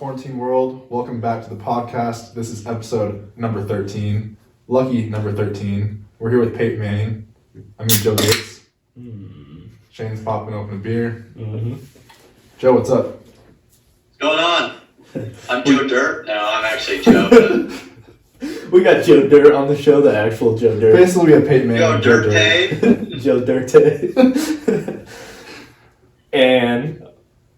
quarantine world? Welcome back to the podcast. This is episode number 13. Lucky number 13. We're here with Peyton Manning. I'm here, Joe Gates. Shane's popping open a beer. Joe, what's up? What's going on? I'm Joe Dirt. No, I'm actually Joe. We got Joe Dirt on the show, the actual Joe Dirt. Basically, we have Peyton Manning. Joe Dirt. Joe Dirt. And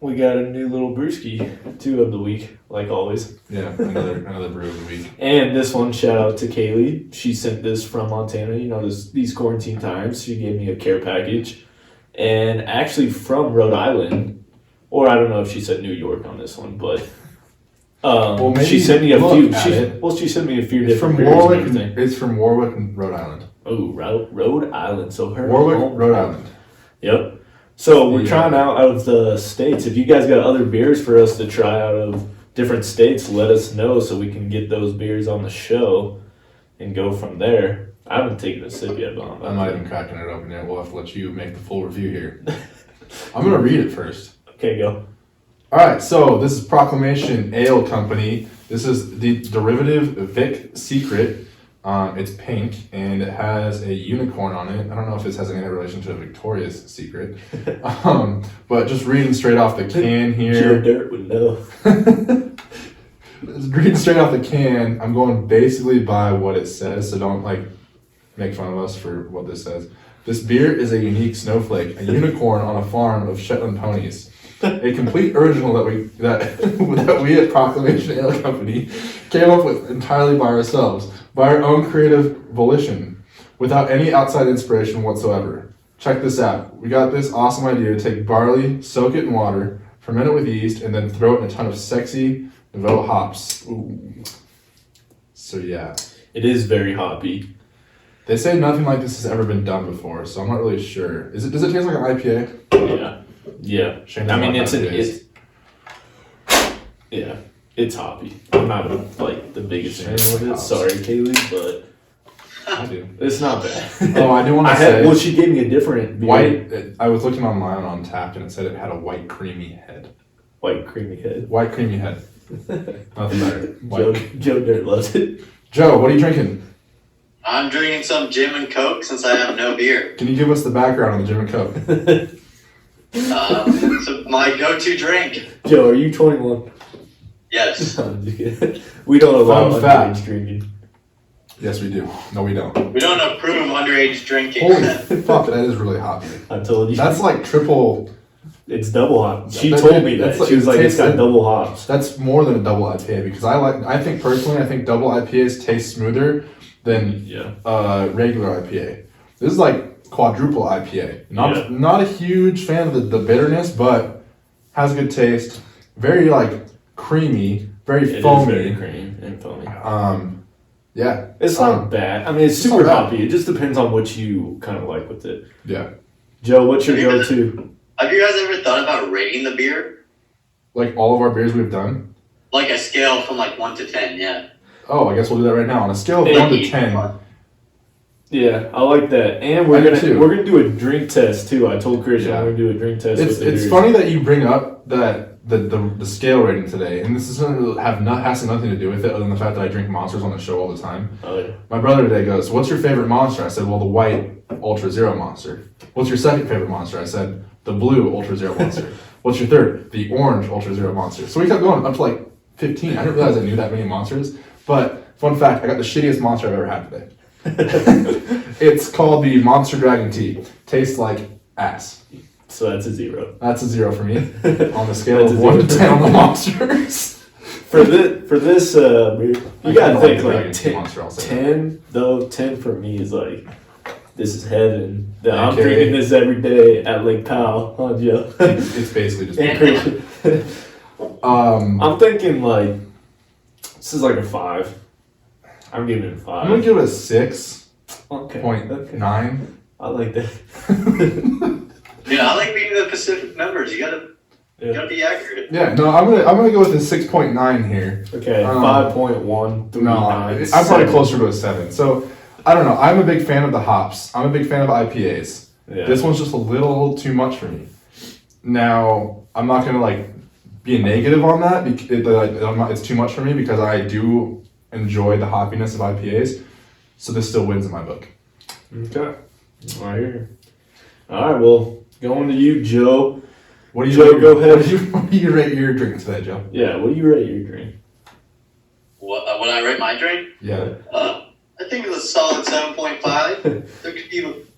we got a new little brewski, 2 of the week, like always. Yeah, another brew of the week. And this one, shout out to Kaylee. She sent this from Montana. You know, these quarantine times. She gave me a care package. And actually from Rhode Island, or I don't know if she said New York on this one, but she sent me a few. She sent me a few different beers and everything. It's from Warwick, Rhode Island. Oh, Rhode Island. So Warwick, Rhode Island. Yep. So we're trying out of the states. If you guys got other beers for us to try out of different states, let us know so we can get those beers on the show and go from there. I haven't taken a sip yet, but I'm not even cracking it open yet. We'll have to let you make the full review here. I'm going to read it first. Okay, go. All right, so this is Proclamation Ale Company. This is the derivative Vic Secret. It's pink, and it has a unicorn on it. I don't know if this has any relation to Victoria's Secret. But just reading straight off the can here. Joe Dirt would know. Reading straight off the can, I'm going basically by what it says, so don't make fun of us for what this says. This beer is a unique snowflake, a unicorn on a farm of Shetland ponies. A complete original that we at Proclamation Ale Company came up with entirely by ourselves, by our own creative volition, without any outside inspiration whatsoever. Check this out. We got this awesome idea to take barley, soak it in water, ferment it with yeast, and then throw it in a ton of sexy Nouveau hops. Ooh. So yeah. It is very hoppy. They say nothing like this has ever been done before, so I'm not really sure. Does it taste like an IPA? Yeah. Shane, I mean, it's hoppy. I'm not the biggest fan of it. Sorry, Kaylee, but I do. It's not bad. Oh, I do want to say. Well, she gave me a different beer. White. I was looking online on Tapped, and it said it had a white creamy head. White creamy head. White creamy head. Nothing better. Joe Dirt loves it. Joe, what are you drinking? I'm drinking some gin and Coke since I have no beer. Can you give us the background on the gin and Coke? So my go-to drink. Joe, are you 21? Yes. We don't allow underage drinking. Yes, we do. No, we don't. We don't approve underage drinking. Holy fuck, that is really hoppy. I told you. That's like triple. It's double hop. She told me that. She was like, it's got double hops. That's more than a double IPA because I think double IPAs taste smoother than regular IPA. This is like quadruple IPA. Not a huge fan of the bitterness, but has a good taste. Very creamy, very foamy. It is very creamy and foamy. Yeah. It's not bad. I mean, it's super hoppy. It just depends on what you kind of like with it. Yeah. Joe, what's your go-to? Have you guys ever thought about rating the beer? Like all of our beers we've done? Like a scale from 1 to 10, yeah. Oh, I guess we'll do that right now. On a scale of 1 to 10. Yeah, I like that. And we're gonna do a drink test too. I told Christian we're gonna do a drink test. It's funny that you bring up that the scale rating today, and this is something that has nothing to do with it other than the fact that I drink Monsters on the show all the time. Oh, yeah. My brother today goes, "What's your favorite Monster?" I said, "Well, the white Ultra Zero Monster." "What's your second favorite Monster?" I said, "The blue Ultra Zero Monster." "What's your third?" "The orange Ultra Zero Monster." So we kept going up to 15. I didn't realize I knew that many monsters. But fun fact, I got the shittiest monster I've ever had today. It's called the Monster Dragon Tea. Tastes like ass. So that's a 0. That's a 0 for me on the scale of 1 to 10 on the monsters. For this beer, you gotta think 10 though. 10 for me is this is heaven. I'm drinking this every day at Lake Powell, huh, Joe? It's basically just. I'm thinking this is a 5. I'm giving it a 5. I'm gonna give it a 6. Okay. 0.9. I like that. Yeah, I like reading the specific numbers. You gotta be accurate. Yeah, no, I'm gonna go with a 6.9 here. Okay, 5.1. No, I'm probably closer to a 7. So I don't know. I'm a big fan of the hops. I'm a big fan of IPAs. Yeah. This one's just a little too much for me. Now I'm not gonna be a negative on that. It's too much for me because I do enjoy the hoppiness of IPAs. So this still wins in my book. Okay. Right here. All right, well, going to you, Joe. What do you Joe, go ahead. What do you rate your drink today, Joe? Yeah, what do you rate your drink? What would I rate my drink? Yeah. I think it's a solid 7.5. There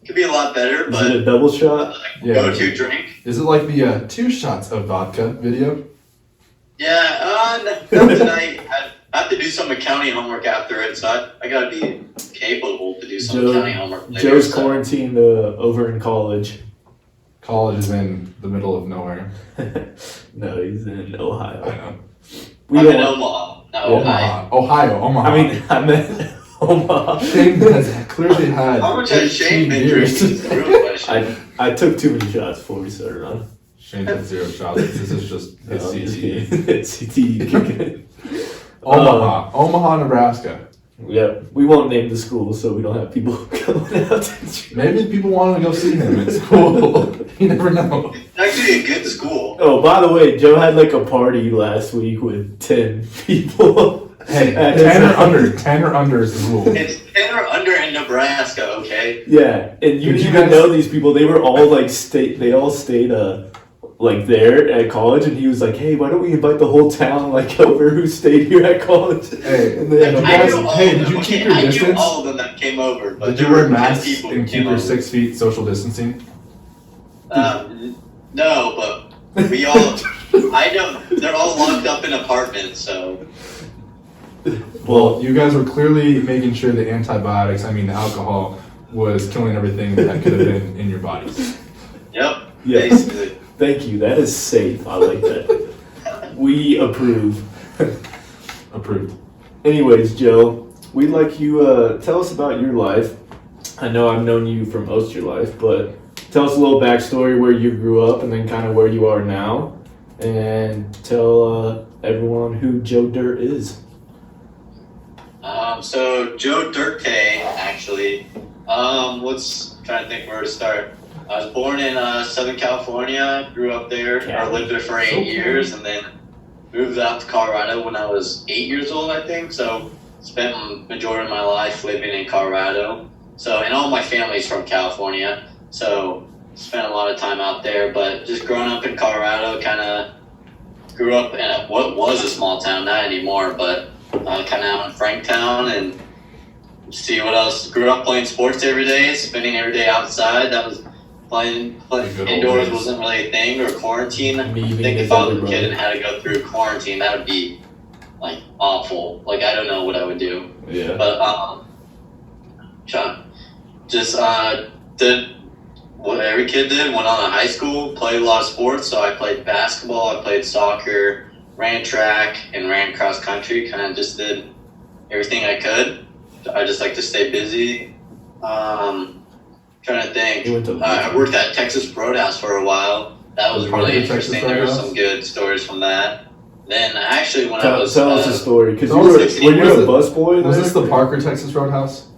could be a lot better, Is but it a double shot? Yeah. go-to drink. Is it like the 2 shots of vodka video? Yeah, no, tonight I have to do some accounting homework after it, so I gotta be capable to do some accounting homework later. Joe's quarantined over in college. College is in the middle of nowhere. No, he's in Ohio. I know. I'm in Omaha, not Ohio. Omaha. I meant Omaha. Shane has clearly had How much has 18 Shane been years. drinking? Is the real question. I took too many shots before we started on. Shane had 0 shots. This is just his No, I'm just CTE. kidding. It's CTE kicking. Omaha, Nebraska. Yeah, we won't name the school so we don't have people coming out to Maybe people want to go see him at school. You never know. It's actually a good school. Oh, by the way, Joe had like a party last week with 10 people. Hey, At 10 his or under. 10 or under is the rule. It's 10 or under in Nebraska, okay? Yeah, and you Did you even guys- know these people. They were all like they all stayed like there at college, and he was like, "Hey, why don't we invite the whole town like over who stayed here at college?" Hey, And they had did you a- guys- I knew all hey, of did them. you keep Okay, your I knew distance? all of them that came over, but Did you there wear were 10 masks people who and came keep your over. 6 feet social distancing? No, but we all, I know, they're all locked up in apartments, so. Well, you guys were clearly making sure the antibiotics, the alcohol, was killing everything that could have been in your bodies. Yep, Yeah. basically. Thank you. That is safe. I like that. We approve. Approved. Anyways, Joe, we'd like you tell us about your life. I know I've known you for most of your life, but tell us a little backstory where you grew up and then kind of where you are now, and tell everyone who Joe Dirt is. So Joe Dirte, actually, trying to think where to start. I was born in Southern California, grew up there, or lived there for 8 years, and then moved out to Colorado when I was 8 years old, I think. So spent the majority of my life living in Colorado. So, and all my family's from California, so spent a lot of time out there. But just growing up in Colorado, kind of grew up in what was a small town, not anymore, but kind of out in Franktown, and see what else. Grew up playing sports every day, spending every day outside. That was playing Good old indoors days. wasn't really a thing, or quarantine. I Me being think his if I was older a brother. kid and had to go through quarantine, that would be like awful. Like I don't know what I would do. Yeah. But just did what every kid did. Went on to high school, played a lot of sports. So I played basketball, I played soccer, ran track, and ran cross country. Kind of just did everything I could. I just like to stay busy. Trying to think. He went to I worked at Texas Roadhouse for a while. That was Part of really the Texas interesting. There were Roadhouse? some good stories from that. Then actually, when I Tell, was tell us a story, because tell us were 16, you was a it- busboy? Was there? this the Parker, Texas Roadhouse?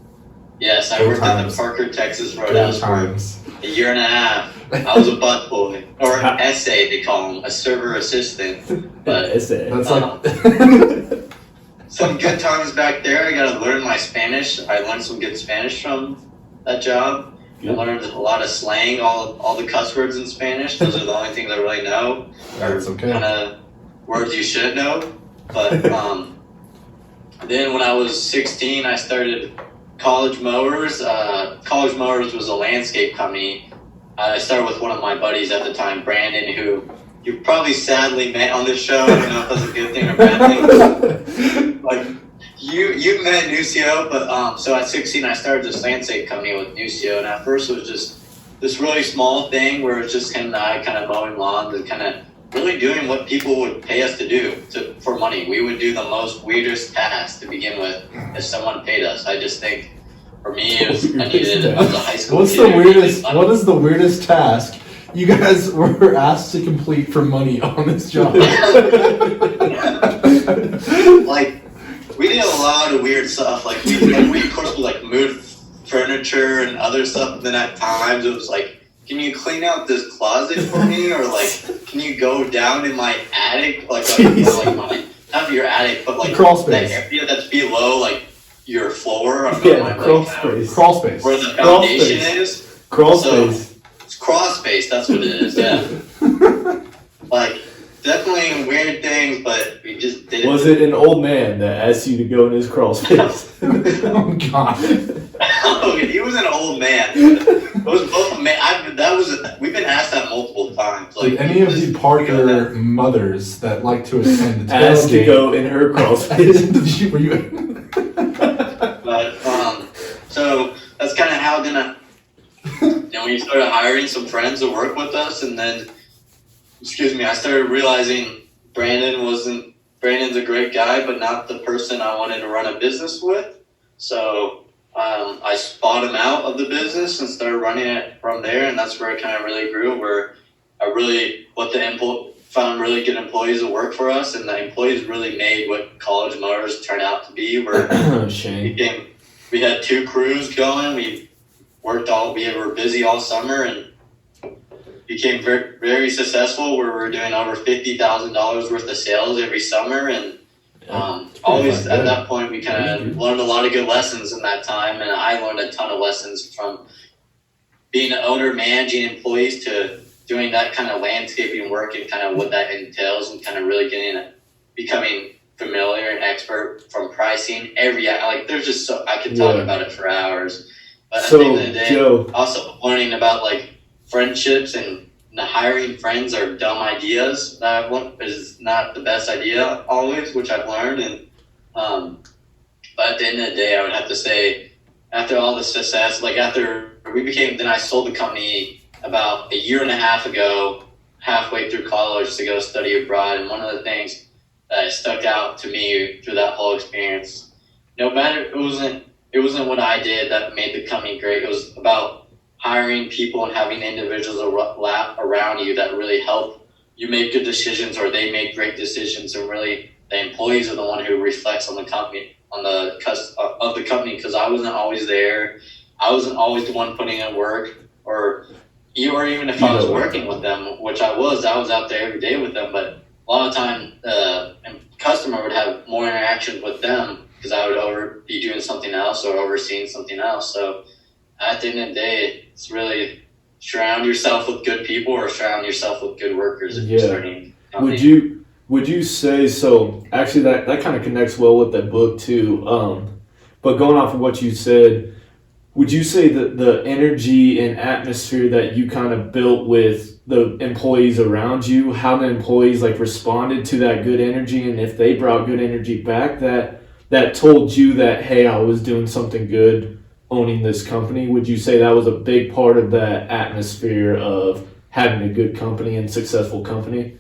yes, I Good worked at times. the Parker, Texas Good Roadhouse for times. a year and a half. I was a busboy, or an essay they call them, a server assistant. But Essay. That's Uh-huh. like. some good times back there. I got to learn my Spanish. I learned some good Spanish from that job. I Good. learned a lot of slang, all the cuss words in Spanish. Those are the only things I really know. That's okay. Kind of words you should know. But then when I was 16, I started College Mowers. College Mowers was a landscape company. I started with one of my buddies at the time, Brandon, who you probably sadly met on this show. I don't know if that's a good thing or bad thing. Like you met Nucio, but so at 16 I started this landscape company with Nucio, and at first it was just this really small thing where it's just him and I kind of mowing lawns and kind of really doing what people would pay us to do for money. We would do the most weirdest tasks to begin with if someone paid us. I just think for me I was a high school What's kid. the weirdest? What is the weirdest task you guys were asked to complete for money on this job? Like we did a lot of weird stuff. Like we of course would like move furniture and other stuff. And then at times it was like can you clean out this closet for me, or like, can you go down in my attic, like my not your attic, but like Crawl that space. area that's below like your floor, Crawl space. Crawl space. where the Crawl foundation space. is. Crawl So- space. It's crawl space. That's what it is. Yeah. Like, definitely weird things, but we just did it. Was it an old man that asked you to go in his crawl space? Oh God. He was an old man. It was both a man. We've been asked that multiple times. Like, Did any of the Parker mothers that like to attend the Asked to tailgate? go in her crawl space. Were you? But so that's kind of how then we started hiring some friends to work with us, and then, I started realizing Brandon's a great guy, but not the person I wanted to run a business with. So I bought him out of the business and started running it from there, and that's where it kind of really grew, where I really found really good employees to work for us, and the employees really made what College Motors turned out to be, where Shane. we had 2 crews going, we were busy all summer, and became very, very successful, where we were doing over $50,000 worth of sales every summer, and always at that point we kind of learned a lot of good lessons in that time, and I learned a ton of lessons from being an owner, managing employees, to doing that kind of landscaping work and kind of what that entails, and kind of really becoming familiar and expert from pricing there's just I could talk about it for hours, but at the end of the day, Joe, also learning about like friendships and hiring friends are dumb ideas. That is not the best idea always, which I've learned. And but at the end of the day, I would have to say, after all the success, then I sold the company about a year and a half ago, halfway through college, to go study abroad. And one of the things that stuck out to me through that whole experience, no matter, it wasn't what I did that made the company great. It was about hiring people and having individuals around you that really help you make good decisions, or they make great decisions, and really the employees are the one who reflects on the company, of the company, because I wasn't always there. I wasn't always the one putting in work, or even if I was working with them, which I was out there every day with them, but a lot of time the customer would have more interactions with them because I would be doing something else or overseeing something else. So at the end of the day, it's really surround yourself with good people, or surround yourself with good workers if you're starting a company. Would you say, so actually that kind of connects well with that book too, but going off of what you said, would you say that the energy and atmosphere that you kind of built with the employees around you, how the employees like responded to that good energy, and if they brought good energy back, that told you that, hey, I was doing something good owning this company? Would you say that was a big part of that atmosphere of having a good company and successful company?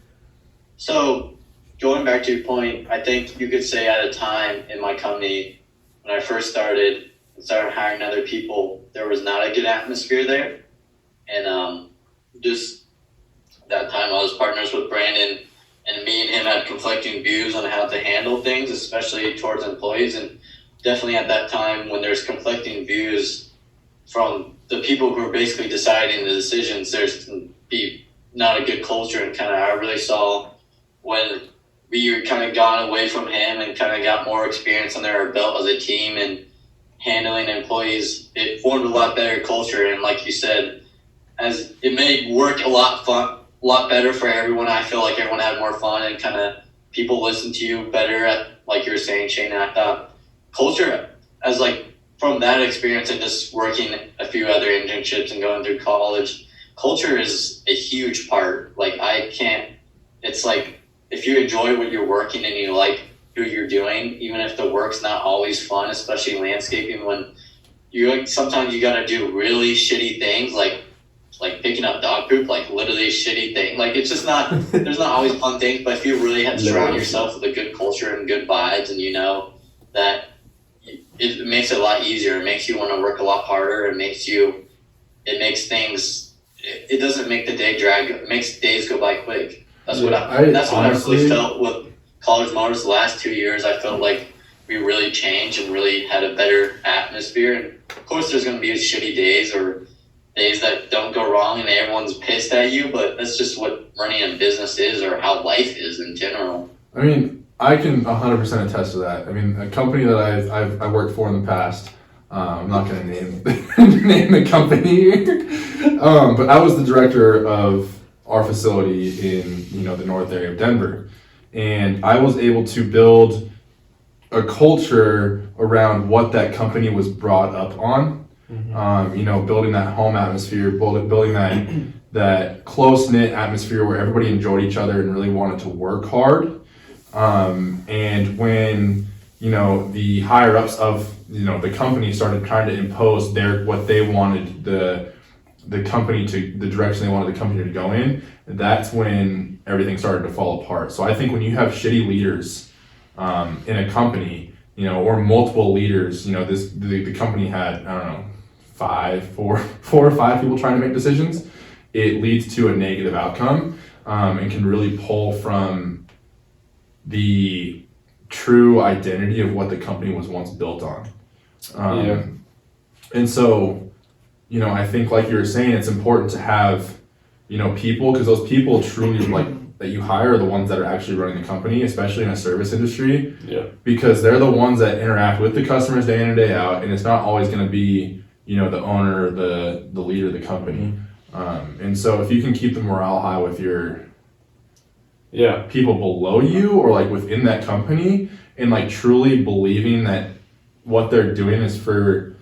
So going back to your point, I think you could say at a time in my company, when I first started and started hiring other people, there was not a good atmosphere there. And just that time I was partners with Brandon, and me and him had conflicting views on how to handle things, especially towards employees. And definitely at that time, when there's conflicting views from the people who are basically deciding the decisions, there's be not a good culture. And kind of I really saw when we kind of gone away from him and kind of got more experience under our belt as a team and handling employees, it formed a lot better culture. And like you said, as it made work a lot better for everyone. I feel like everyone had more fun, and kind of people listened to you better, at like you were saying, Shane. And I thought culture, as like from that experience and just working a few other internships and going through college, culture is a huge part. Like it's like if you enjoy what you're working and you like who you're doing, even if the work's not always fun, especially landscaping, when sometimes you got to do really shitty things, like picking up dog poop, like literally shitty thing. Like it's just not, there's not always fun things, but if you really have to surround yourself with a good culture and good vibes, and you know that it makes it a lot easier. It makes you want to work a lot harder. It doesn't make the day drag. It makes days go by quick. That's what I really felt with College Motors the last 2 years. I felt like we really changed and really had a better atmosphere. And of course there's going to be shitty days, or days that don't go wrong and everyone's pissed at you, but that's just what running a business is, or how life is in general. I mean, I can 100% attest to that. I mean, a company that I've worked for in the past, I'm not going to name name the company, but I was the director of our facility in the north area of Denver, and I was able to build a culture around what that company was brought up on. Building that home atmosphere, building that close knit atmosphere where everybody enjoyed each other and really wanted to work hard. And when the higher ups of the company started trying to impose what they wanted the direction they wanted the company to go in, that's when everything started to fall apart. So I think when you have shitty leaders in a company, or multiple leaders, the company had, I don't know, four or five people trying to make decisions, it leads to a negative outcome, and can really pull from the true identity of what the company was once built on. And so, I think like you were saying, it's important to have, people, because those people truly that you hire are the ones that are actually running the company, especially in a service industry. Yeah. Because they're the ones that interact with the customers day in and day out, and it's not always going to be, the owner, the leader of the company. And so if you can keep the morale high with your people below you or like within that company, and like truly believing that what they're doing is for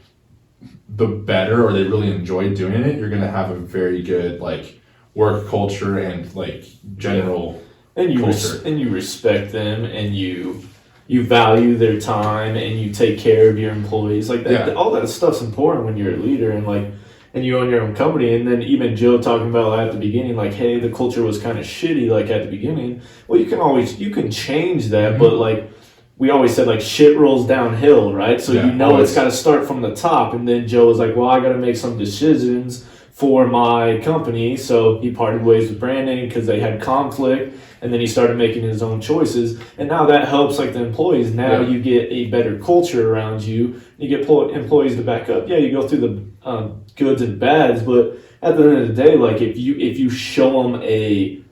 the better, or they really enjoy doing it, you're going to have a very good like work culture and like general culture. And you respect them, and you value their time, and you take care of your employees. Like that, all that stuff's important when you're a leader, and you own your own company. And then even Joe talking about at the beginning, like, hey, the culture was kind of shitty, like at the beginning. Well, you can change that, but like we always said, like shit rolls downhill, right? So it's got to start from the top. And then Joe was like, well, I got to make some decisions for my company. So he parted ways with Brandon because they had conflict, and then he started making his own choices. And now that helps like the employees. Now you get a better culture around you. You get employees to back up. Yeah, you go through the goods and bads, but at the end of the day, like if you show them a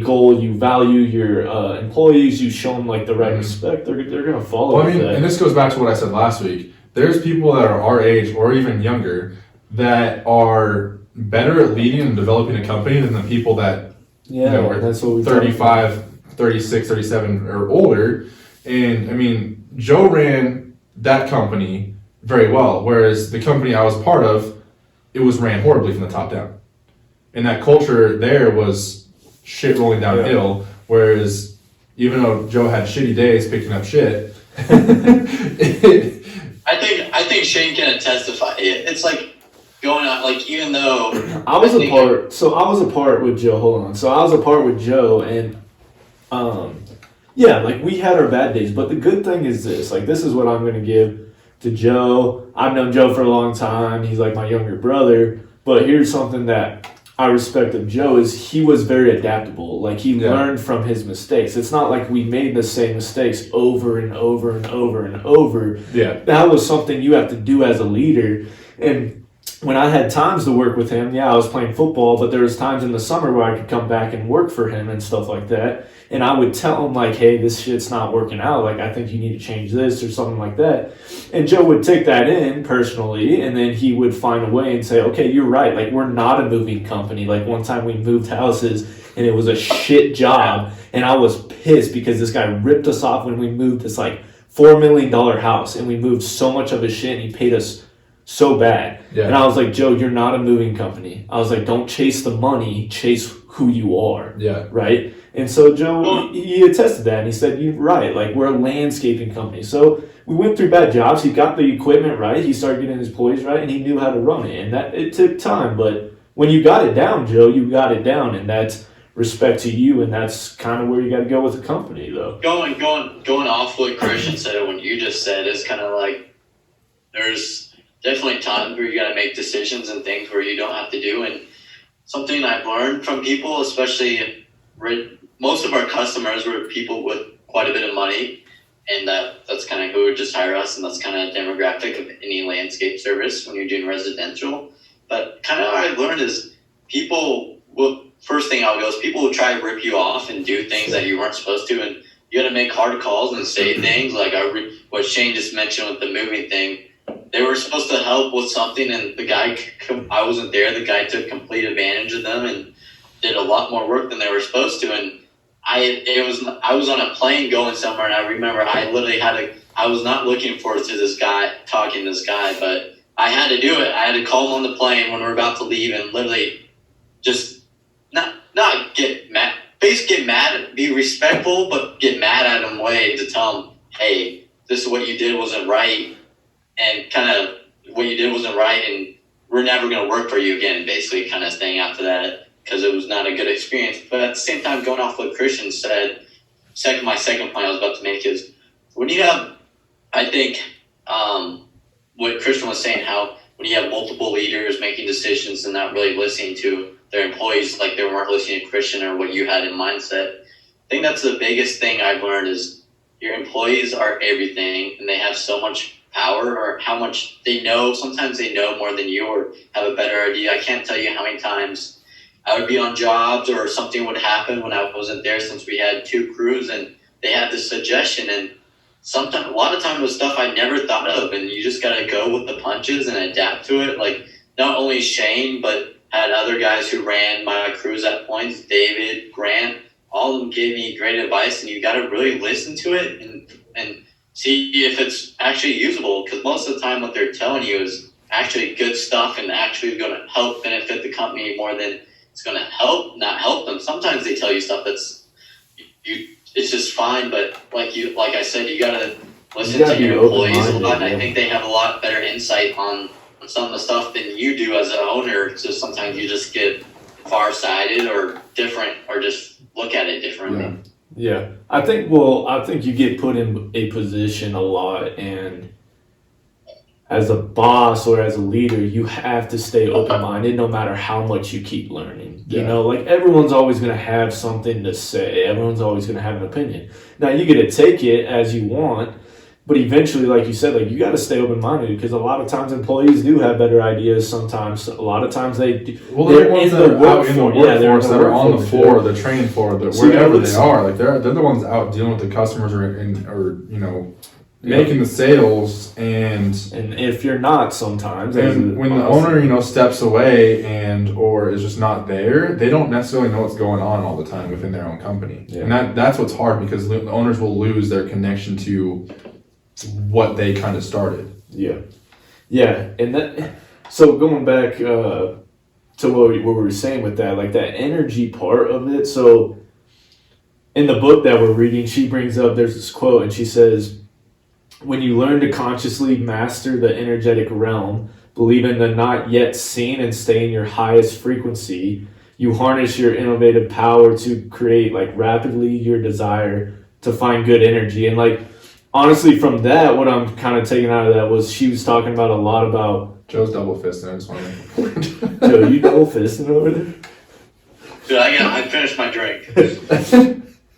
goal, you value your employees, you show them like the right respect, they're gonna follow. Well, I mean, and this goes back to what I said last week. There's people that are our age or even younger that are better at leading and developing a company than the people that are that's what we 35, 36, 37 or older. And I mean, Joe ran that company very well, whereas the company I was part of, it was ran horribly from the top down. And that culture there was shit rolling downhill, whereas even though Joe had shitty days picking up shit, I think Shane can testify. It's like going on, like even though I was a part with Joe. Hold on. So I was a part with Joe, and like we had our bad days. But the good thing is this: like this is what I'm gonna give to Joe. I've known Joe for a long time. He's like my younger brother. But here's something that I respect of Joe is he was very adaptable. Like he learned from his mistakes. It's not like we made the same mistakes over and over and over and over. Yeah. That was something you have to do as a leader. And when I had times to work with him, I was playing football, but there was times in the summer where I could come back and work for him and stuff like that. And I would tell him like, hey, this shit's not working out. Like, I think you need to change this or something like that. And Joe would take that in personally, and then he would find a way and say, okay, you're right. Like, we're not a moving company. Like, one time we moved houses, and it was a shit job. And I was pissed because this guy ripped us off when we moved this, like, $4 million house. And we moved so much of his shit, and he paid us so bad. Yeah. And I was like, Joe, you're not a moving company. I was like, don't chase the money, chase who you are. Yeah. Right? And so Joe, he attested that, and he said, you're right, like we're a landscaping company. So we went through bad jobs. He got the equipment right. He started getting his employees right, and he knew how to run it. And that it took time, but when you got it down, Joe, you got it down, and that's respect to you, and that's kind of where you got to go with the company, though. Going off what Christian said and what you just said is kind of like there's definitely times where you got to make decisions and things where you don't have to do. And something I've learned from people, especially most of our customers were people with quite a bit of money, and that's kind of who would just hire us, and that's kind of demographic of any landscape service when you're doing residential, But kind of what I've learned is people will, first thing I'll go is people will try to rip you off and do things that you weren't supposed to. And you got to make hard calls and say things like what Shane just mentioned with the moving thing. They were supposed to help with something, and the guy, I wasn't there. The guy took complete advantage of them and did a lot more work than they were supposed to. And I was on a plane going somewhere, and I remember I literally I was not looking forward to this guy, talking to this guy, but I had to do it. I had to call him on the plane when we were about to leave and literally just not get mad, basically get mad, be respectful, but get mad at him way to tell him, hey, this is what you did wasn't right, and kind of what you did wasn't right, and we're never going to work for you again, basically kind of thing after that, because it was not a good experience. But at the same time, going off what Christian said, my second point I was about to make is when you have, I think, what Christian was saying, how when you have multiple leaders making decisions and not really listening to their employees, like they weren't listening to Christian or what you had in mindset. I think that's the biggest thing I've learned is your employees are everything, and they have so much power, or how much they know. Sometimes they know more than you or have a better idea. I can't tell you how many times I would be on jobs or something would happen when I wasn't there, since we had 2 crews and they had this suggestion, and sometimes a lot of time it was stuff I never thought of, and you just got to go with the punches and adapt to it. Like not only Shane, but had other guys who ran my crews at points, David, Grant, all of them gave me great advice, and you got to really listen to it and see if it's actually usable, because most of the time what they're telling you is actually good stuff and actually going to help benefit the company more than it's going to not help them. Sometimes they tell you stuff that's it's just fine, but like I said, you got to listen to your employees a lot, and I think they have a lot better insight on some of the stuff than you do as an owner. So sometimes you just get far-sighted or different, or just look at it differently. Yeah. I think you get put in a position a lot, and as a boss or as a leader, you have to stay open-minded no matter how much you keep learning. You know, like everyone's always going to have something to say. Everyone's always going to have an opinion. Now, you get to take it as you want, but eventually, like you said, like you got to stay open-minded, because a lot of times employees do have better ideas sometimes. A lot of times they do. Well, they're the ones that are out in the workforce, that are on the floor, the training floor, wherever they are. Like they're the ones out dealing with the customers or you know, making the sales, and if you're not sometimes, and when the owner, you know, steps away or is just not there, they don't necessarily know what's going on all the time within their own company. And that's what's hard, because the owners will lose their connection to what they kind of started. And that, so going back to what we were saying with that, like that energy part of it. So in the book that we're reading, she brings up, there's this quote, and she says, when you learn to consciously master the energetic realm, believe in the not yet seen, and stay in your highest frequency, you harness your innovative power to create, like, rapidly your desire to find good energy. And like, honestly, from that, what I'm kind of taking out of that was she was talking about a lot about Joe's double fisting. I just want to make a point. Joe, you double fisting over there? Dude, I finished my drink.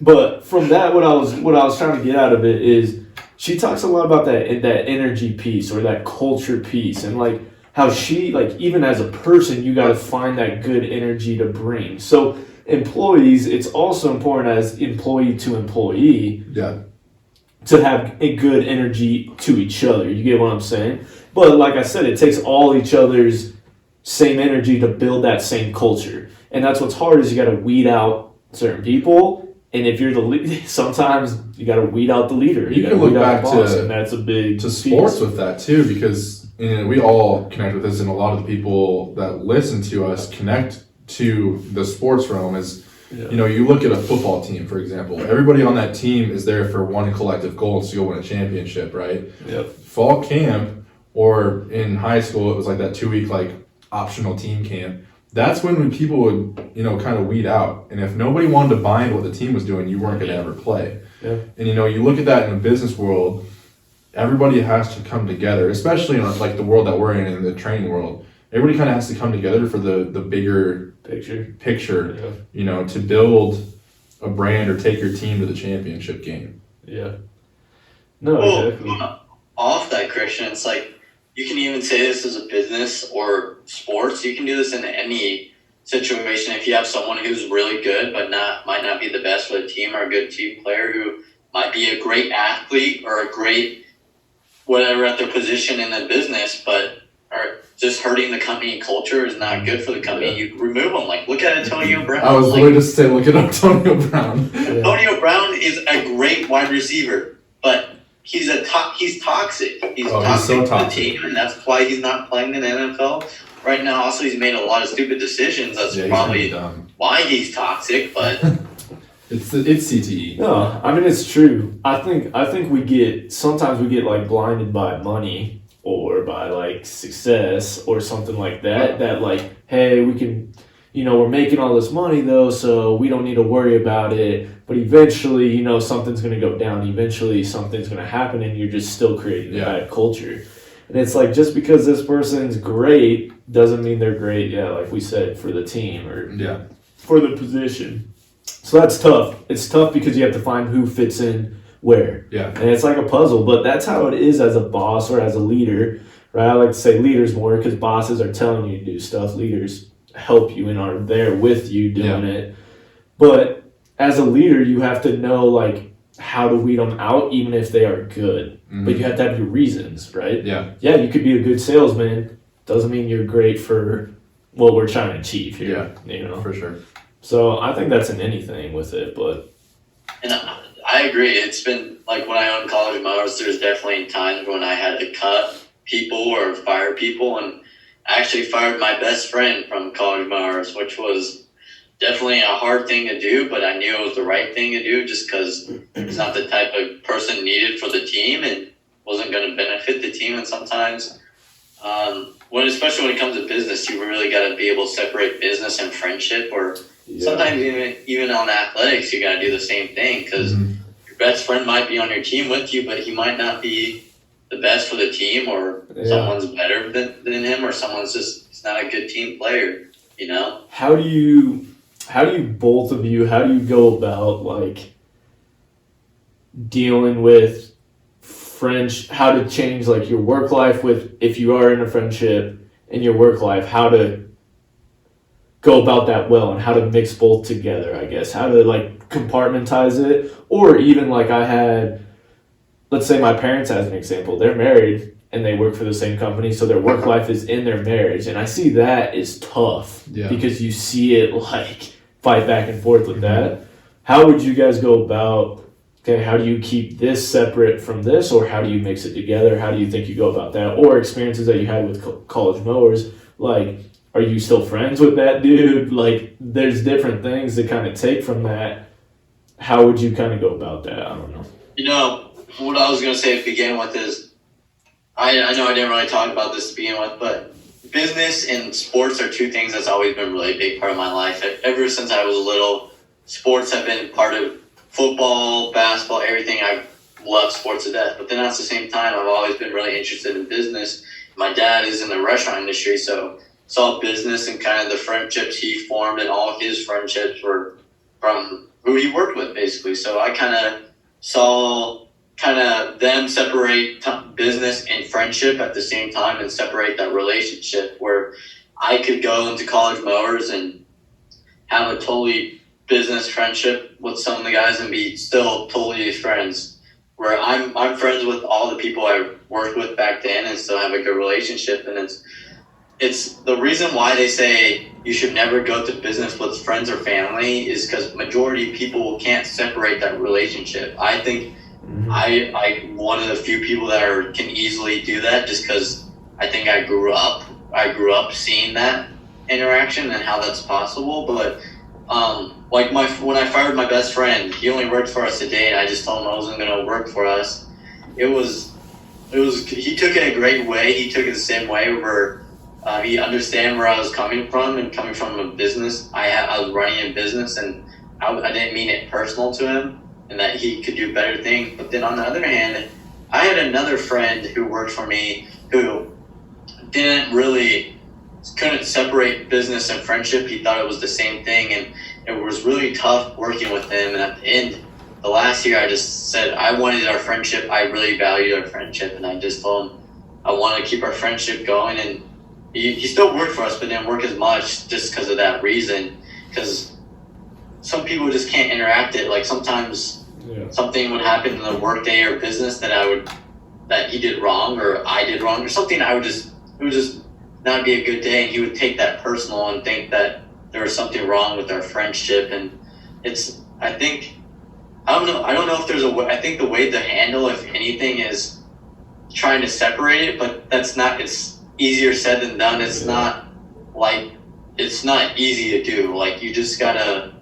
But from that, what I was trying to get out of it is she talks a lot about that energy piece, or that culture piece, and like how she, like, even as a person, you got to find that good energy to bring. So employees, it's also important as employee to employee. To have a good energy to each other. You get what I'm saying? But like I said, it takes all each other's same energy to build that same culture. And that's what's hard, is you got to weed out certain people. And if you're the lead, sometimes you got to weed out the leader. You can look back and that's a big to sports with that too, because we all connect with this, and a lot of the people that listen to us connect to the sports realm. As you know, you look at a football team, for example. Everybody on that team is there for one collective goal: it's to go win a championship, right? Fall camp, or in high school, it was like that 2-week like optional team camp. That's when people would, you know, kind of weed out. And if nobody wanted to buy into what the team was doing, you weren't going to ever play. And, you know, you look at that in the business world, everybody has to come together, especially in like the world that we're in the training world. Everybody kind of has to come together for the bigger picture, you know, to build a brand or take your team to the championship game. No, well, exactly. off that, Christian, it's like you can even say this as a business or sports. You can do this in any situation. If you have someone who's really good but might not be the best for the team, or a good team player who might be a great athlete or a great whatever at their position in the business, but are just hurting the company culture, is not good for the company. Yeah. You remove them. Like, look at Antonio Brown. I was literally just saying, look at Antonio Brown. Antonio Brown is a great wide receiver, but he's toxic. He's toxic so to toxic. the team, and that's why he's not playing in the NFL right now. Also, he's made a lot of stupid decisions. That's probably why he's toxic. But it's CTE. No, I mean it's true. I think sometimes we get like blinded by money or by like success or something like that. That like, hey, we can, we're making all this money though, so we don't need to worry about it. But eventually, something's gonna go down. Eventually, something's gonna happen, and you're just still creating a bad culture. And it's like, just because this person's great doesn't mean they're great. Yeah, like we said, for the team or for the position. So that's tough. It's tough because you have to find who fits in where. Yeah. And it's like a puzzle, but that's how it is as a boss or as a leader, right? I like to say leaders more because bosses are telling you to do stuff. Leaders help you and are there with you doing it. But as a leader, you have to know like how to weed them out, even if they are good. Mm-hmm. But you have to have your reasons, right? Yeah. Yeah, you could be a good salesman. Doesn't mean you're great for what we're trying to achieve here. Yeah, for sure. So I think that's in anything with it, but. And I agree. It's been like when I owned College Mowers, there's definitely times when I had to cut people or fire people, and I actually fired my best friend from College Mowers, which was definitely a hard thing to do, but I knew it was the right thing to do just because he's not the type of person needed for the team and wasn't going to benefit the team. And sometimes, especially when it comes to business, you really got to be able to separate business and friendship, or sometimes even on athletics, you got to do the same thing because your best friend might be on your team with you, but he might not be the best for the team, or someone's better than him, or he's not a good team player, How do you both of you, how do you go about like dealing with how to change like your work life with, if you are in a friendship, and your work life, how to go about that well and how to mix both together, I guess, how to like compartmentize it, or even like let's say my parents as an example, they're married and they work for the same company, so their work life is in their marriage, and I see that is tough because you see it like fight back and forth with that. How would you guys go about, how do you keep this separate from this, or how do you mix it together? How do you think you go about that? Or experiences that you had with College Mowers, like, are you still friends with that dude? Like, there's different things to kind of take from that. How would you kind of go about that? I don't know. What I was going to say to begin with is, I know I didn't really talk about this to begin with, but business and sports are two things that's always been a really big part of my life. Ever since I was little, sports have been part of football, basketball, everything. I love sports to death. But then at the same time, I've always been really interested in business. My dad is in the restaurant industry, so saw business and kind of the friendships he formed, and all his friendships were from who he worked with, basically. So I kind of saw them separate business and friendship at the same time, and separate that relationship, where I could go into College Mowers and have a totally business friendship with some of the guys and be still totally friends, where I'm friends with all the people I worked with back then and still have a good relationship. And it's the reason why they say you should never go to business with friends or family is because majority of people can't separate that relationship. I think I one of the few people that can easily do that, just because I think I grew up seeing that interaction and how that's possible. But when I fired my best friend, he only worked for us a day, and I just told him I wasn't going to work for us. He took it a great way. He took it the same way where he understand where I was coming from, and coming from a business. I was running a business, and I didn't mean it personal to him, and that he could do better things. But then on the other hand, I had another friend who worked for me who couldn't separate business and friendship. He thought it was the same thing, and it was really tough working with him. And at the end, the last year, I just said I wanted our friendship. I really valued our friendship, and I just told him, I want to keep our friendship going, and he still worked for us, but didn't work as much just because of that reason. Because some people just can't interact it. Like sometimes something would happen in the workday or business that he did wrong or I did wrong or something. It would just not be a good day, and he would take that personal and think that there was something wrong with our friendship. And I don't know if there's a way. I think the way to handle, if anything, is trying to separate it, but it's easier said than done. It's not easy to do. Like, you just gotta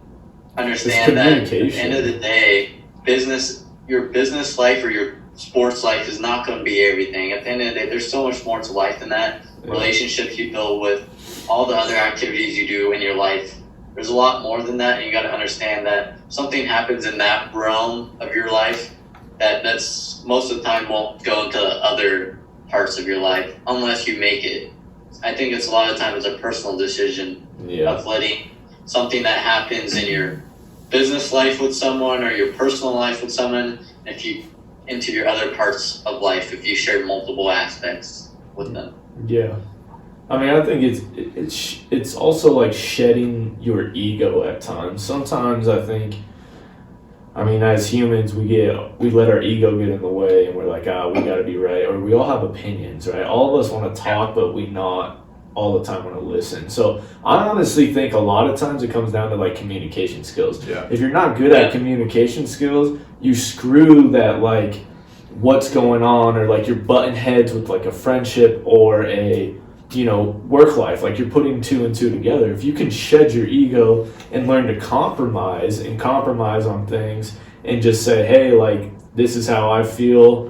understand that at the end of the day, your business life or your sports life is not going to be everything. At the end of the day, there's so much more to life than that. Relationships you build with all the other activities you do in your life. There's a lot more than that, and you got to understand that something happens in that realm of your life that's most of the time won't go into other parts of your life unless you make it. I think it's a lot of times a personal decision of letting something that happens in your business life with someone or your personal life with someone, into your other parts of life, if you share multiple aspects with them. Yeah. I mean, I think it's also like shedding your ego at times. Sometimes I think, I mean, as humans, we let our ego get in the way, and we're like, we got to be right, or we all have opinions, right? All of us want to talk, but we not all the time want to listen. So I honestly think a lot of times it comes down to like communication skills. Yeah. If you're not good at communication skills, you screw that, like, what's going on, or like you're butting heads with like a friendship or a work life. Like, you're putting two and two together. If you can shed your ego and learn to compromise on things and just say, hey, like, this is how I feel,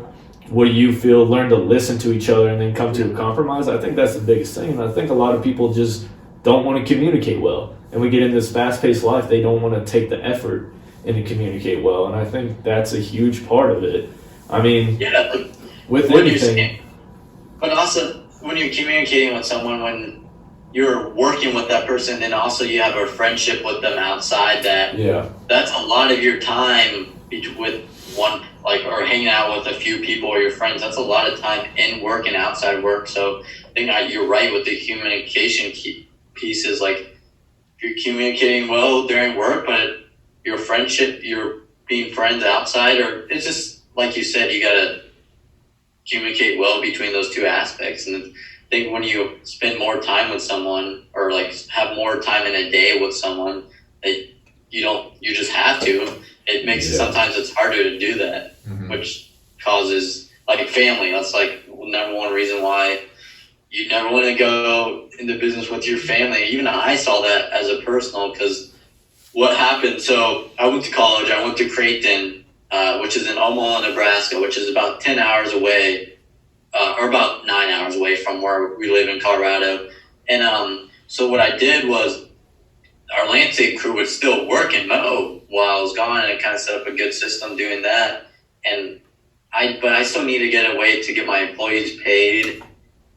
what do you feel, learn to listen to each other and then come to a compromise. I think that's the biggest thing. And I think a lot of people just don't want to communicate well. And we get in this fast-paced life, they don't want to take the effort and to communicate well. And I think that's a huge part of it. I mean, with anything. But also, when you're communicating with someone, when you're working with that person, then also you have a friendship with them outside that. Yeah. That's a lot of your time with one, like, or hanging out with a few people or your friends. That's a lot of time in work and outside work. So I think you're right with the communication piece. Is like, if you're communicating well during work, but your friendship, you're being friends outside, or it's just like you said, you gotta communicate well between those two aspects. And I think when you spend more time with someone, or like have more time in a day with someone that you just have to, it makes it, sometimes it's harder to do that, which causes, like, family. That's like number one reason why you never want to go into business with your family. Even I saw that as a personal, because what happened, so I went to college, I went to Creighton, which is in Omaha, Nebraska, which is about 10 hours away, or about 9 hours away from where we live in Colorado. And so what I did was, our landscape crew would still work and mow while I was gone, and I kind of set up a good system doing that. But I still need to get a way to get my employees paid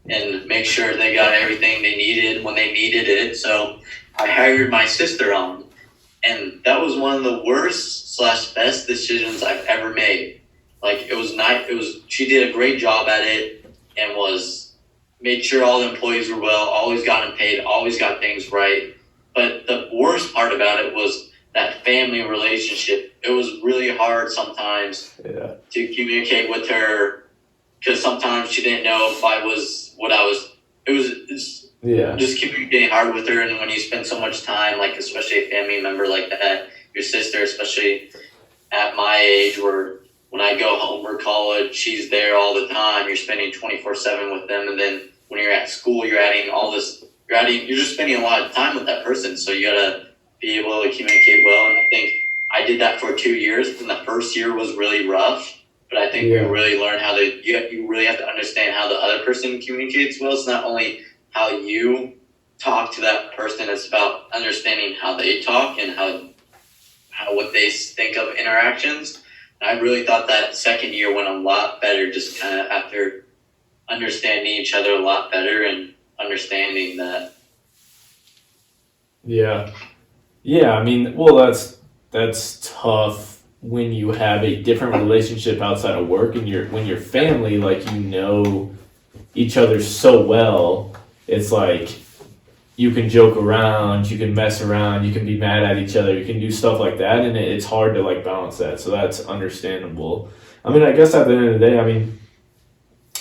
and make sure they got everything they needed when they needed it. So I hired my sister on, and that was one of the worst/best decisions I've ever made. Like, she did a great job at it, and made sure all the employees were well, always got them paid, always got things right. But the worst part about it was that family relationship. It was really hard sometimes to communicate with her, because sometimes she didn't know if I was what I was. It's just communicating hard with her. And when you spend so much time, like, especially a family member like that, your sister, especially at my age, where when I go home for college, she's there all the time. You're spending 24/7 with them. And then when you're at school, you're just spending a lot of time with that person. So you gotta be able to communicate well. And I think I did that for 2 years. And the first year was really rough, but I think we really learned you really have to understand how the other person communicates well. It's not only how you talk to that person, it's about understanding how they talk and how what they think of interactions. And I really thought that second year went a lot better, just kind of after understanding each other a lot better and understanding that. I mean, well, that's tough when you have a different relationship outside of work, and when you're family, like, each other so well, it's like you can joke around, you can mess around, you can be mad at each other, you can do stuff like that, and it's hard to like balance that. So that's understandable. I mean, I guess at the end of the day, I mean,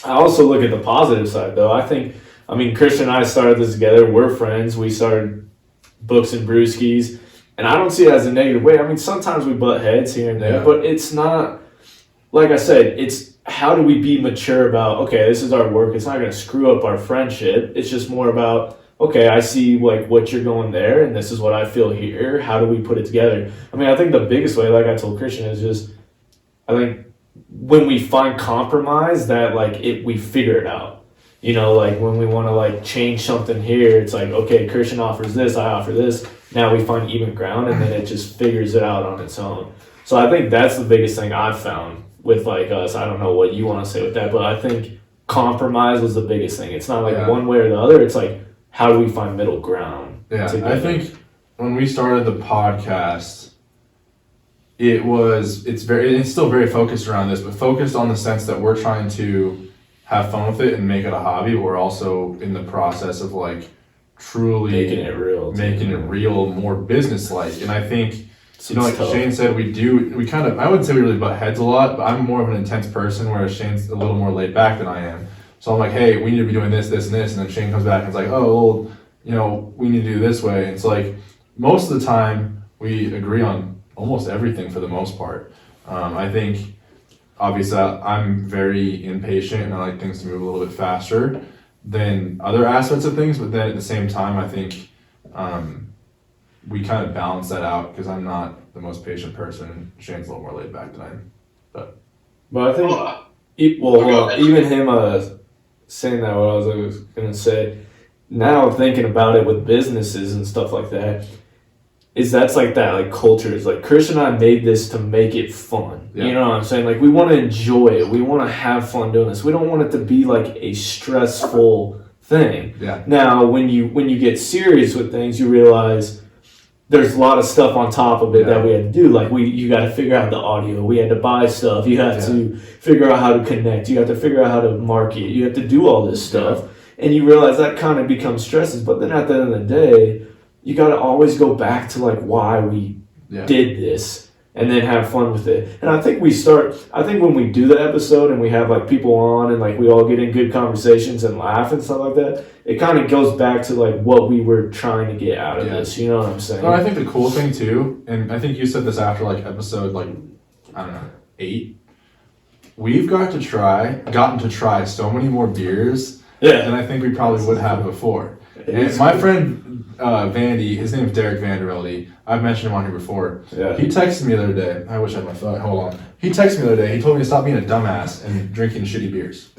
I also look at the positive side though. I mean, Christian and I started this together. We're friends. We started Books and Brewskies, and I don't see it as a negative way. I mean, sometimes we butt heads here and there, Yeah. but it's not, like I said, it's how do we be mature about, okay, this is our work. It's not going to screw up our friendship. It's just more about, okay, I see like what you're going there, and this is what I feel here. How do we put it together? I mean, I think the biggest way, like I told Christian, is just, I think when we find compromise, that like we figure it out. You know, like when we want to like change something here, it's like, okay, Christian offers this, I offer this. Now we find even ground, and then it just figures it out on its own. So I think that's the biggest thing I've found with like us. I don't know what you want to say with that, but I think compromise was the biggest thing. It's not like one way or the other. It's like, how do we find middle ground? Yeah, together? I think when we started the podcast, it's still very focused around this, but focused on the sense that we're trying to have fun with it and make it a hobby. But we're also in the process of like truly making it real, more business-like. And I think, like tough. Shane said, I wouldn't say we really butt heads a lot, but I'm more of an intense person, whereas Shane's a little more laid back than I am. So I'm like, hey, we need to be doing this, this, and this. And then Shane comes back and it's like, oh, well, we need to do this way. And it's like, most of the time, we agree on almost everything for the most part. I think, obviously, I'm very impatient and I like things to move a little bit faster than other aspects of things. But then at the same time, I think we kind of balance that out because I'm not the most patient person. Shane's a little more laid back than I am. But I think, even him saying that, what I was going to say, now thinking about it with businesses and stuff like that, that's like that, like culture is like, Chris and I made this to make it fun. Yeah. You know what I'm saying? Like, we want to enjoy it. We want to have fun doing this. We don't want it to be like a stressful thing. Yeah. Now, when you get serious with things, you realize there's a lot of stuff on top of it that we had to do. Like you got to figure out the audio. We had to buy stuff. You have to figure out how to connect. You have to figure out how to market. You have to do all this stuff. And you realize that kind of becomes stresses. But then at the end of the day, you got to always go back to like why we did this and then have fun with it. And I think when we do the episode and we have like people on and like we all get in good conversations and laugh and stuff like that, it kind of goes back to like what we were trying to get out of this. You know what I'm saying? No, I think the cool thing too, and I think you said this after like episode 8, we've gotten to try so many more beers than I think we probably would have before. And my friend Vandy, his name is Derek Vandervelde. I've mentioned him on here before. Yeah. He texted me the other day. I wish I had my phone. Hold on. He texted me the other day. He told me to stop being a dumbass and drinking shitty beers.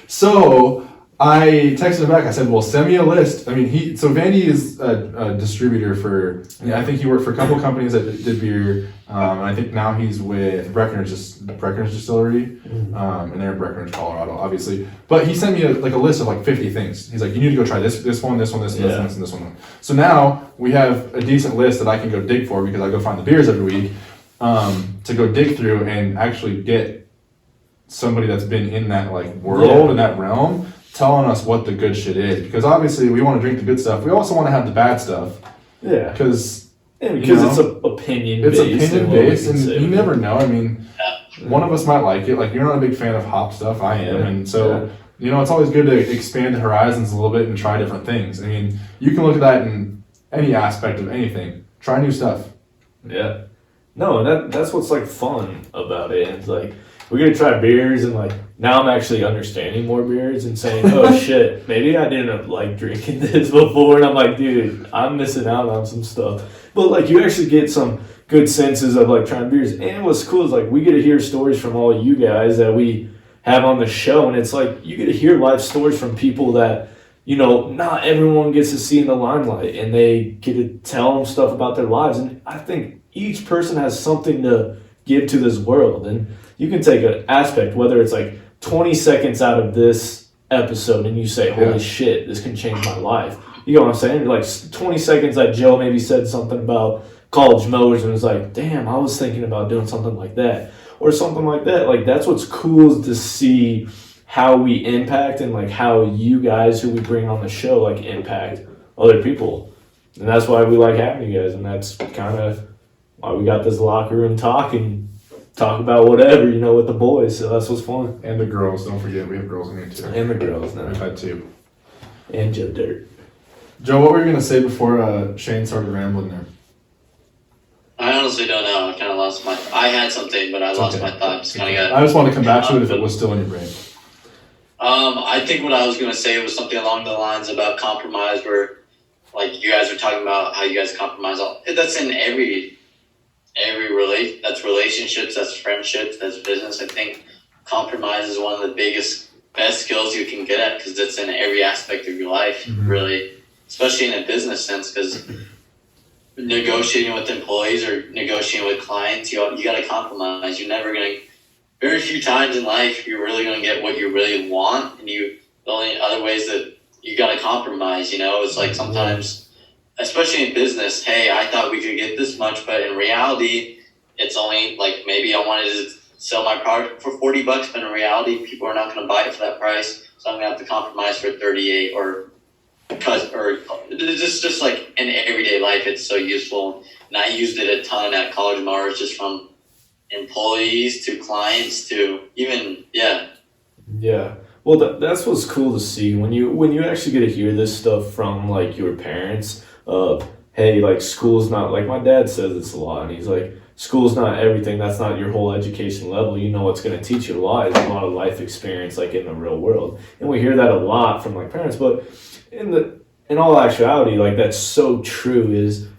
So I texted him back. I said, well, send me a list. I mean, Vandy is a distributor for, I think he worked for a couple companies that did beer. And I think now he's with Breckenridge Distillery. And they're in Breckenridge, Colorado, obviously. But he sent me a list of like 50 things. He's like, you need to go try this one, this one, this one, this one, this one. So now we have a decent list that I can go dig for because I go find the beers every week to go dig through and actually get somebody that's been in that like world and that realm telling us what the good shit is, because obviously we want to drink the good stuff. We also want to have the bad stuff. Yeah. Because it's opinion based. It's opinion based, and you never know. I mean, one of us might like it. Like, you're not a big fan of hop stuff. I am, and so it's always good to expand the horizons a little bit and try different things. I mean, you can look at that in any aspect of anything. Try new stuff. Yeah. No, that's what's like fun about it. And it's like, we're gonna try beers, and like now I'm actually understanding more beers and saying, oh shit, maybe I didn't like drinking this before, and I'm like, dude, I'm missing out on some stuff. But like, you actually get some good senses of like trying beers. And what's cool is like we get to hear stories from all you guys that we have on the show, and it's like you get to hear life stories from people that not everyone gets to see in the limelight, and they get to tell them stuff about their lives. And I think each person has something to give to this world, and you can take an aspect, whether it's like 20 seconds out of this episode and you say, holy shit, this can change my life. You know what I'm saying? Like 20 seconds that Joe maybe said something about college mowers and was like, damn, I was thinking about doing something like that. Or something like that. Like, that's what's cool, is to see how we impact and like how you guys who we bring on the show like impact other people. And that's why we like having you guys, and that's kind of why we got this locker room talk and talk about whatever, you know, with the boys. So that's what's fun. And the girls, don't forget, we have girls in here too. And the girls now. We've had 2. And Joe Dirt. Joe, what were you gonna say before Shane started rambling there? I honestly don't know. I kind of lost my. I had something, but I lost my thoughts. Kind of got. I just want to come back to it if it was still in your brain. I think what I was gonna say was something along the lines about compromise, where, like, you guys are talking about how you guys compromise. That's in every that's relationships, that's friendships, that's business. I think compromise is one of the best skills you can get at, because it's in every aspect of your life, really, especially in a business sense, because negotiating with employees or negotiating with clients, you got to compromise. You're never going to, very few times in life, you're really going to get what you really want, and the only other ways that you got to compromise, you know, it's like sometimes, especially in business, hey, I thought we could get this much, but in reality, it's only like, maybe I wanted to sell my product for $40, but in reality, people are not going to buy it for that price, so I'm going to have to compromise for 38 or just like in everyday life, it's so useful. And I used it a ton at College Mars, just from employees to clients to even, Yeah. Well, that's what's cool to see when you actually get to hear this stuff from like your parents. Hey, like school's not, like my dad says this a lot, and he's like, school's not everything. That's not your whole education level. You know what's going to teach you a lot is a lot of life experience, like in the real world. And we hear that a lot from like parents, but in all actuality, like that's so true. Is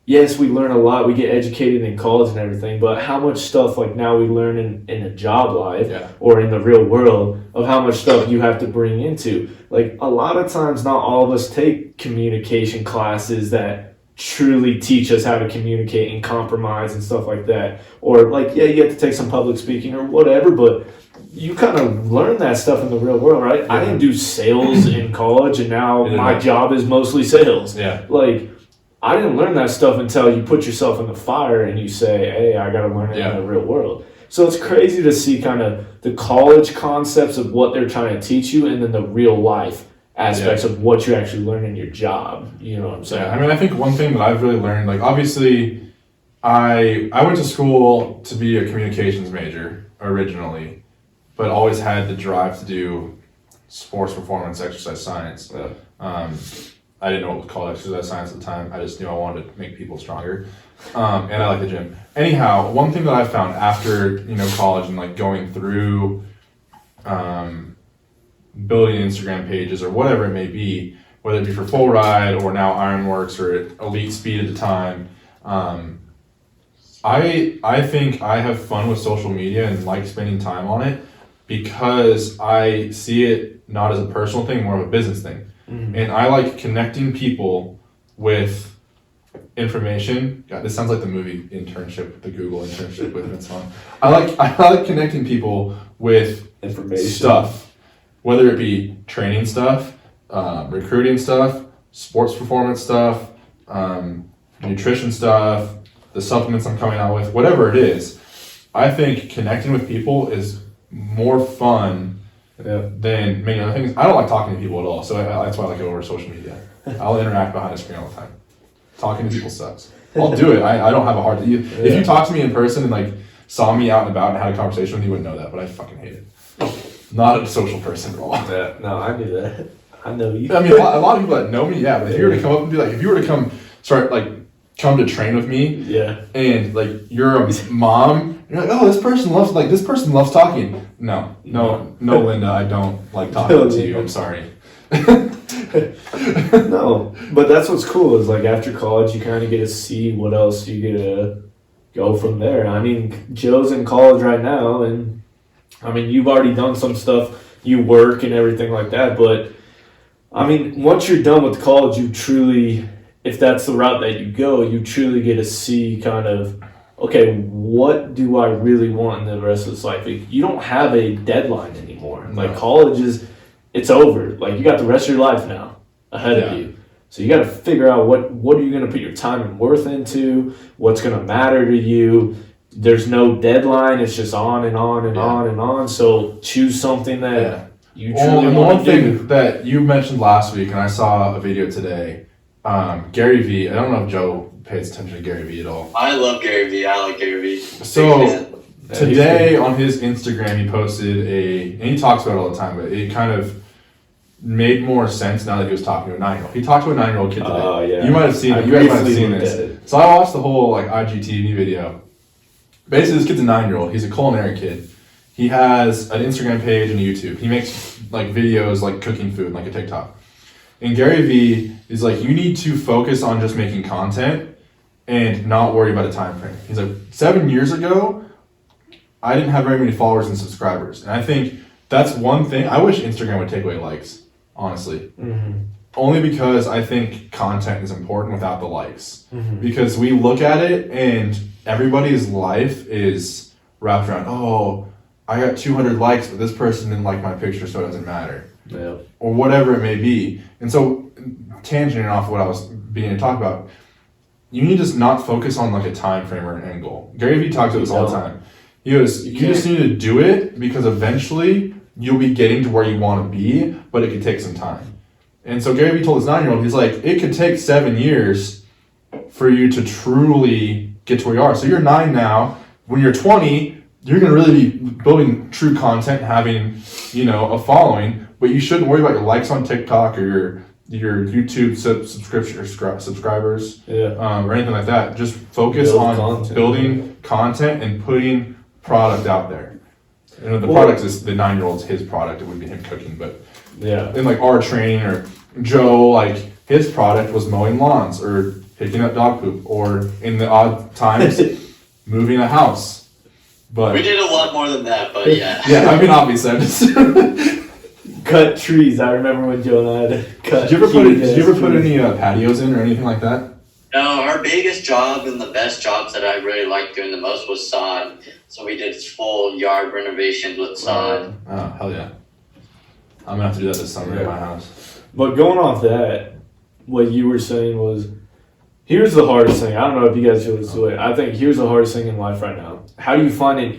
yes, we learn a lot, we get educated in college and everything, but how much stuff like now we learn in a job life or in the real world of how much stuff you have to bring into. Like a lot of times, not all of us take communication classes that truly teach us how to communicate and compromise and stuff like that. Or like, yeah, you have to take some public speaking or whatever, but you kind of learn that stuff in the real world, right? Yeah. I didn't do sales in college, and now my job is mostly sales. Yeah. Like, I didn't learn that stuff until you put yourself in the fire and you say, hey, I got to learn it in the real world. So it's crazy to see kind of the college concepts of what they're trying to teach you, and then the real life aspects of what you actually learn in your job. You know what I'm saying? Yeah, I mean, I think one thing that I've really learned, like obviously I went to school to be a communications major originally, but always had the drive to do sports performance, exercise science. I didn't know what was called exercise science at the time. I just knew I wanted to make people stronger. And I like the gym. Anyhow, one thing that I found after, college and like going through building Instagram pages or whatever it may be, whether it be for Full Ride or now Ironworks or Elite Speed at the time, I think I have fun with social media and like spending time on it because I see it not as a personal thing, more of a business thing. Mm-hmm. And I like connecting people with information. God, this sounds like the movie Internship, the Google internship with Vince Vaughn. I like connecting people with information stuff, whether it be training stuff, recruiting stuff, sports performance stuff, nutrition stuff, the supplements I'm coming out with, whatever it is. I think connecting with people is more fun than many other things. I don't like talking to people at all, so that's why I like it over social media. I'll interact behind a screen all the time. Talking to people sucks. I'll do it. I don't have a hard time. If you talk to me in person and like saw me out and about and had a conversation with me, you wouldn't know that, but I fucking hate it. Not a social person at all. Yeah, no, I do that. I know you. I mean, a lot of people that know me, but if you were to come up and be like, if you were to come to train with me, and like you're a mom, you're like, oh, this person loves talking. No, Linda, I don't like talking to you. I'm sorry. No, but that's what's cool is like after college, you kind of get to see what else you get to go from there. I mean, Joe's in college right now, and I mean, you've already done some stuff, you work and everything like that, but I mean, once you're done with college, you truly, if that's the route that you go, you truly get to see kind of, okay, what do I really want in the rest of this life? You don't have a deadline anymore. Like college it's over. Like you got the rest of your life now ahead of you. So you got to figure out what are you going to put your time and worth into, what's going to matter to you. there's no deadline. It's just on and on and on and on. So choose something that you truly and want one to do. thing that you mentioned last week, and I saw a video today, Gary Vee. I don't know if Joe pays attention to Gary Vee at all. I love Gary Vee. I like Gary Vee. So today on his Instagram, he posted and he talks about it all the time, but it kind of made more sense now that he was talking to a 9-year-old. He talked to a 9-year-old kid today. Oh, yeah. You might have seen it. You guys might have seen this. So I watched the whole like IGTV video. Basically, this kid's a 9-year-old. He's a culinary kid. He has an Instagram page and a YouTube. He makes like videos like cooking food, like a TikTok. And Gary Vee is like, you need to focus on just making content and not worry about a time frame. He's like, 7 years ago, I didn't have very many followers and subscribers. And I think that's one thing. I wish Instagram would take away likes, honestly. Mm-hmm. Only because I think content is important without the likes. Mm-hmm. Because we look at it and everybody's life is wrapped around, oh, I got 200 likes, but this person didn't like my picture, so it doesn't matter. Yeah. Or whatever it may be. And so, tangenting off what I was beginning to talk about, you need to not focus on like a time frame or an end goal. Gary Vee talks about this all the time. He goes, you just need to do it because eventually you'll be getting to where you want to be, but it could take some time. And so Gary Vee told his 9-year-old, he's like, it could take 7 years for you to truly get to where you are. So you're 9 now. When you're 20, you're going to really be building true content, having, a following, but you shouldn't worry about your likes on TikTok or your YouTube subscription or subscribers or anything like that. Just focus on building content and putting product out there. And the product is the 9-year-old's his product. It would be him cooking, but in like our training or Joe, like his product was mowing lawns or picking up dog poop or in the odd times moving a house. But we did a lot more than that, but yeah. Yeah, I mean, obviously, I just cut trees. I remember when Joe and I had to cut. Did you ever put any patios in or anything like that? No, our biggest job and the best jobs that I really liked doing the most was sod. So we did full yard renovations with sod. Oh, hell yeah. I'm gonna have to do that this summer at my house. But going off that, what you were saying was, here's the hardest thing. I don't know if you guys feel this way. I think here's the hardest thing in life right now. How do you find an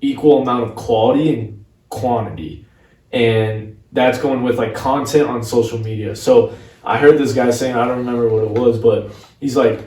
equal amount of quality and quantity? And that's going with like content on social media. So I heard this guy saying, I don't remember what it was, but he's like,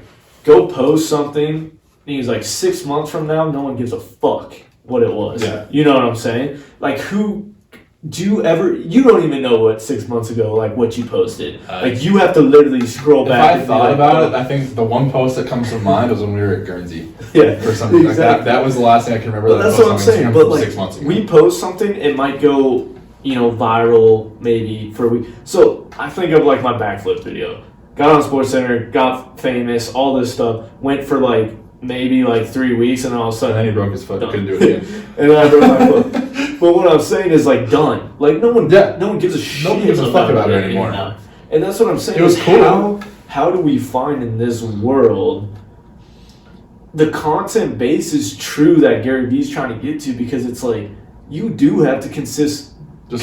go post something. And he's like, 6 months from now, no one gives a fuck what it was. Yeah. You know what I'm saying? Like, you don't even know what 6 months ago, like what you posted. Like you have to literally scroll back. If I thought about it, I think the one post that comes to mind was when we were at Guernsey. Yeah. Or something like that. That was the last thing I can remember. But that's what I'm saying. But like, 6 months ago. we post something, it might go, viral maybe for a week. So I think of like my backflip video. Got on SportsCenter, got famous, all this stuff. Went for like maybe like 3 weeks, and then all of a sudden and then he broke his foot. Done. Couldn't do it again. And then I broke my foot. But what I'm saying is like done. Like no one gives a shit. Nobody gives a fuck about it anymore. And that's what I'm saying. It was cool. How do we find in this world the content base is true that Gary Vee's trying to get to, because it's like you do have to just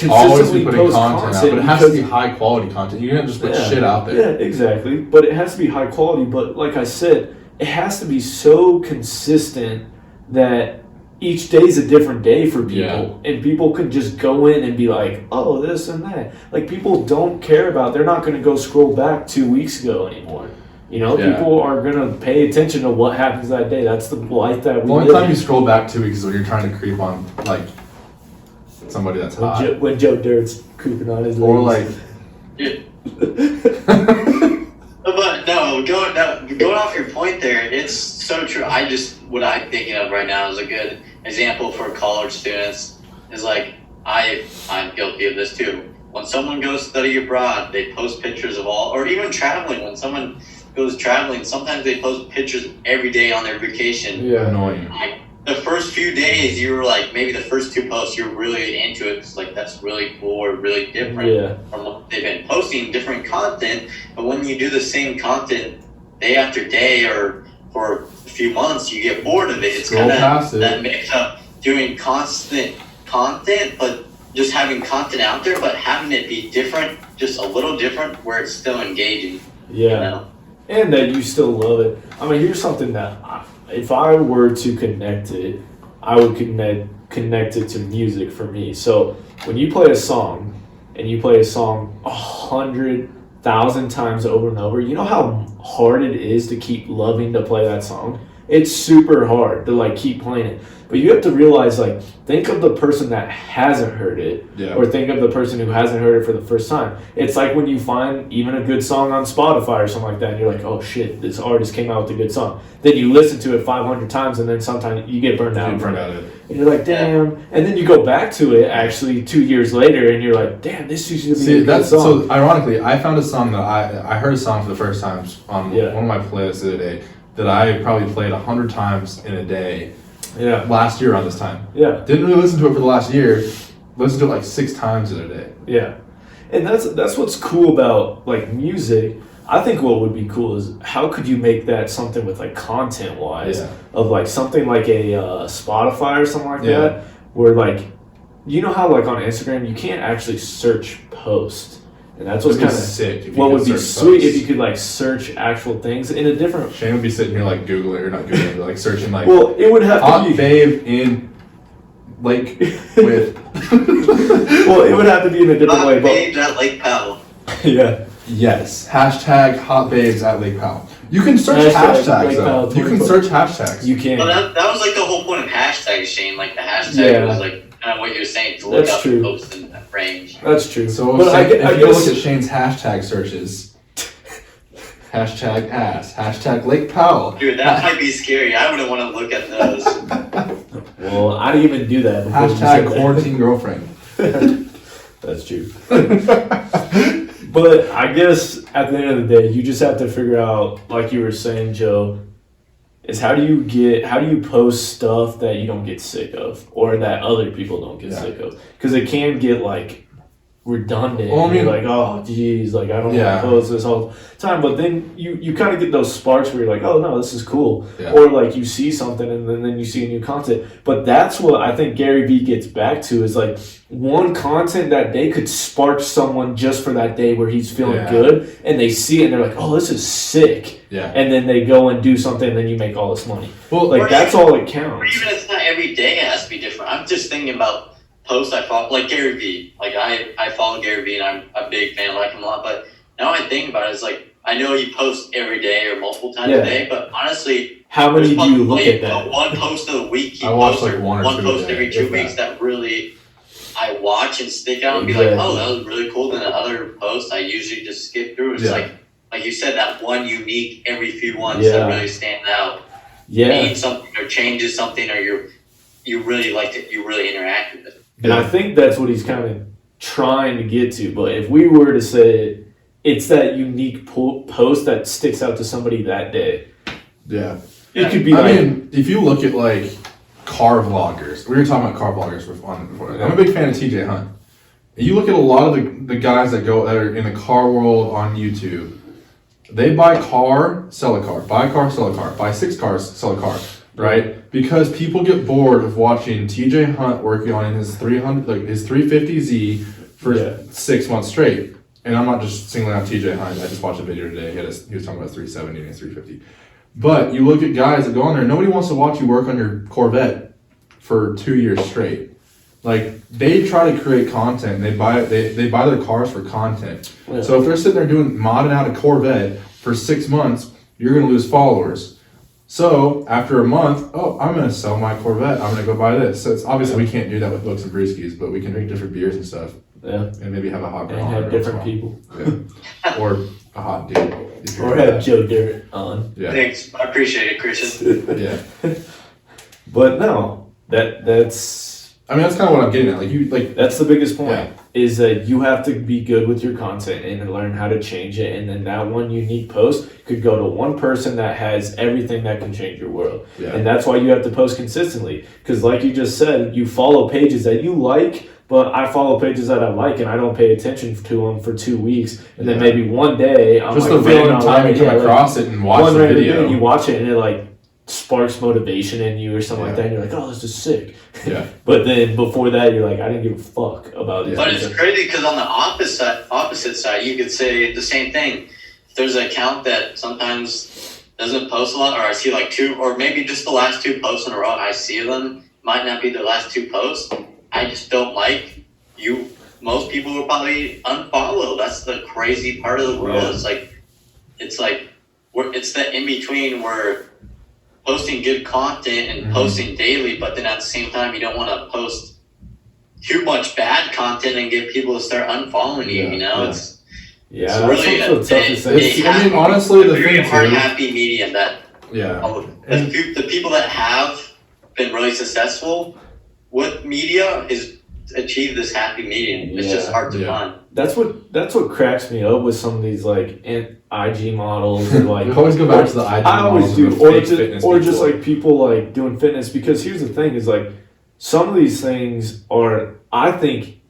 always be putting content out, but it has to be high quality content. You can't just put shit out there. Yeah, exactly. But it has to be high quality. But like I said, it has to be so consistent that each day is a different day for people, and people can just go in and be like, oh, this and that. Like people don't care about. They're not going to go scroll back 2 weeks ago anymore. People are going to pay attention to what happens that day. That's the life that we live. The only time you scroll back 2 weeks is when you're trying to creep on like somebody that's hot. When Joe Dirt's creeping on his legs. Or like. Yeah. But no, going off your point there, it's so true. What I'm thinking of right now is a good example for college students. Is like I'm guilty of this too. When someone goes study abroad, they post pictures of or even traveling. When someone goes traveling, sometimes they post pictures every day on their vacation. Yeah, annoying. Like, the first few days, you were like, maybe the first 2 posts, you're really into it. It's like, that's really cool or really different from what they've been posting, different content. But when you do the same content day after day or for a few months, you get bored of it. It's kind of that mix of doing constant content, but just having content out there, but having it be different, just a little different, where it's still engaging. Yeah. And that you still love it. I mean, here's something that if I were to connect it, I would connect it to music for me. So when you play a song and you play a song 100,000 times over and over, you know how hard it is to keep loving to play that song? It's super hard to like keep playing it. But you have to realize, like, think of the person that hasn't heard it, or think of the person who hasn't heard it for the first time. It's like when you find even a good song on Spotify or something like that, and you're like, oh shit, this artist came out with a good song. Then you listen to it 500 times, and then sometimes you get burned out. And you're like, damn. And then you go back to it actually 2 years later, and you're like, damn, this used to be a good song. So ironically, I found a song that I heard a song for the first time on one of my playlists the other day that I probably played 100 times in a day. Yeah. Last year around this time. Yeah. Didn't really listen to it for the last year. Listened to it like 6 times the other day. Yeah. And that's what's cool about like music. I think what would be cool is how could you make that something with like content wise of like something like a Spotify or something like that, where like, you know how like on Instagram you can't actually search post. And that's what's kind of sick. What would be sweet if you could like search actual things in a different. Shane would be sitting here like Googling or not Googling, but like searching like. Well, it would have hot to be babe in Lake with. Well, it would have to be in a different way. Hot babes at Lake Powell. Yeah. Yes. Hashtag hot babes at Lake Powell. You can search hashtags though. You can search hashtags. You can. Well, that was like the whole point of hashtags, Shane. Like the hashtag was like kind of what you were saying to look up the post in that range. That's true. So if you look at Shane's hashtag searches, hashtag ass, hashtag Lake Powell. Dude, that might be scary. I wouldn't want to look at those. Well, I didn't even do that. Hashtag quarantine girlfriend. That's true. But I guess at the end of the day, you just have to figure out, like you were saying, Joe, is how do you post stuff that you don't get sick of or that other people don't get sick of? Because it can get like redundant. Well, I mean, you're like, oh geez, like I don't want to post this all the time. But then you kind of get those sparks where you're like, oh no, this is cool. Yeah. Or like you see something and then you see a new content. But that's what I think Gary Vee gets back to is like one content that day could spark someone just for that day where he's feeling good and they see it and they're like, oh, this is sick. Yeah. And then they go and do something and then you make all this money. Well, like that's all it counts. Or even it's not every day, it has to be different. I'm just thinking about posts I follow, like Gary Vee. Like I follow Gary Vee and I'm a big fan, like him a lot. But now I think about it, it's like I know he posts every day or multiple times a day, but honestly, how many do you look at that? One post of the week he posts, like one post every 2 weeks that really I watch and stick out and be like, oh, that was really cool. Then the other posts I usually just skip through. It's like you said, that one unique every few months that really stands out. Means something or changes something or you really liked it, you really interact with it. And I think that's what he's kind of trying to get to. But if we were to say it's that unique post that sticks out to somebody that day. Yeah. It could be I mean, if you look at like car vloggers, we were talking about car vloggers before. I'm a big fan of TJ Hunt. And you look at a lot of the guys that are in the car world on YouTube. They buy car, sell a car. Buy a car, sell a car. Buy 6 cars, sell a car. Right? Because people get bored of watching TJ Hunt working on his 350Z for 6 months straight. And I'm not just singling out TJ Hunt. I just watched a video today. He was talking about 370 and his 350. But you look at guys that go on there. Nobody wants to watch you work on your Corvette for 2 years straight. Like they try to create content. They buy their cars for content. Yeah. So if they're sitting there modding out a Corvette for 6 months, you're gonna lose followers. So after a month, I'm going to sell my Corvette. I'm going to go buy this. So it's obviously we can't do that with books and brewskis, but we can drink different beers and stuff. Yeah. And maybe have a hot girl and have different people. Yeah. Or a hot dude. Or have Joe Dirt on. Yeah. Thanks. I appreciate it, Christian. Yeah. But no, that's. I mean, that's kind of what I'm getting at. That's the biggest point is that you have to be good with your content and learn how to change it. And then that one unique post could go to one person that has everything that can change your world. Yeah. And that's why you have to post consistently. Because like you just said, you follow pages that you like, but I follow pages that I like and I don't pay attention to them for 2 weeks. And then maybe one day I'm just like the random time you come across it and watch the video. And you watch it and it like sparks motivation in you or something like that, and you're like, oh, this is sick. Yeah. But then before that, you're like, I didn't give a fuck about it. But it's crazy because on the opposite side, you could say the same thing. If there's an account that sometimes doesn't post a lot, or I see like 2, or maybe just the last 2 posts in a row, I see them, might not be the last 2 posts, I just don't like, most people will probably unfollow. That's the crazy part of the world. Yeah. It's like, it's the in-between where posting good content and posting daily, but then at the same time, you don't want to post too much bad content and get people to start unfollowing you, you know? It's really I mean, honestly, the very thing hard, too, happy medium that the people that have been really successful with media is achieve this happy medium. It's just hard to find. That's what cracks me up with some of these like IG models or like we always go back to the IG I always models do, and the or just like people like doing fitness, because here's the thing is like some of these things are, I think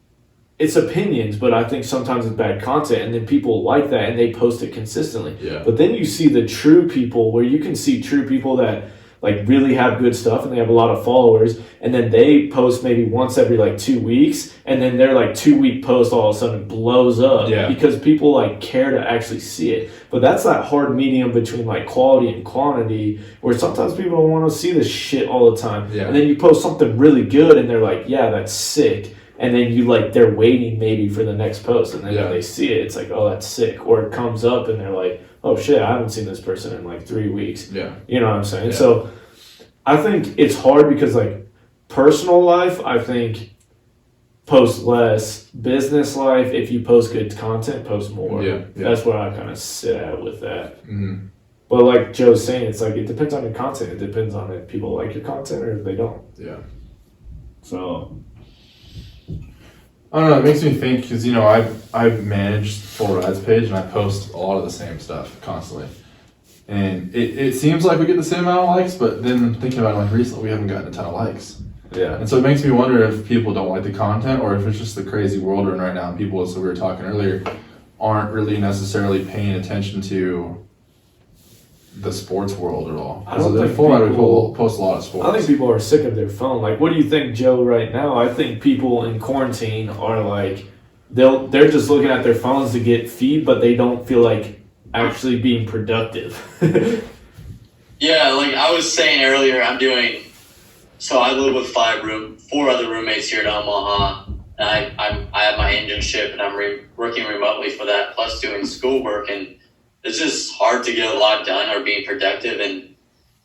it's opinions, but I think sometimes it's bad content, and then people like that and they post it consistently. Yeah. But then you see the true people, where you can see true people that like really have good stuff and they have a lot of followers, and then they post maybe once every like 2 weeks, and then their like 2-week post all of a sudden blows up because people like care to actually see it. But that's that hard medium between like quality and quantity, where sometimes people don't want to see this shit all the time. And then you post something really good and they're like, yeah, that's sick. And then you like, they're waiting maybe for the next post, and then when they see it, it's like, oh, that's sick. Or it comes up and they're like, oh shit, I haven't seen this person in like 3 weeks. You know what I'm saying? So I think it's hard because like personal life, I think post less. Business life, if you post good content, post more. That's where I kind of sit at with that. But like Joe's saying, it's like, it depends on your content. It depends on if people like your content or if they don't. So I don't know, it makes me think, because, you know, I've managed Full Rides page, and I post a lot of the same stuff constantly. And it seems like we get the same amount of likes, but then thinking about it, like recently, we haven't gotten a ton of likes. And so it makes me wonder if people don't like the content, or if it's just the crazy world we're in right now, and people, as we were talking earlier, aren't really necessarily paying attention to the sports world at all. I don't think people post a lot of sports. I think people are sick of their phone. Like, what do you think, Joe, right now? I think people in quarantine are like, they're just looking at their phones to get feed, but they don't feel like actually being productive. Yeah, like I was saying earlier, so I live with 4 other roommates here in Omaha, and I have my internship, and I'm working remotely for that, plus doing schoolwork, and it's just hard to get a lot done or being productive. And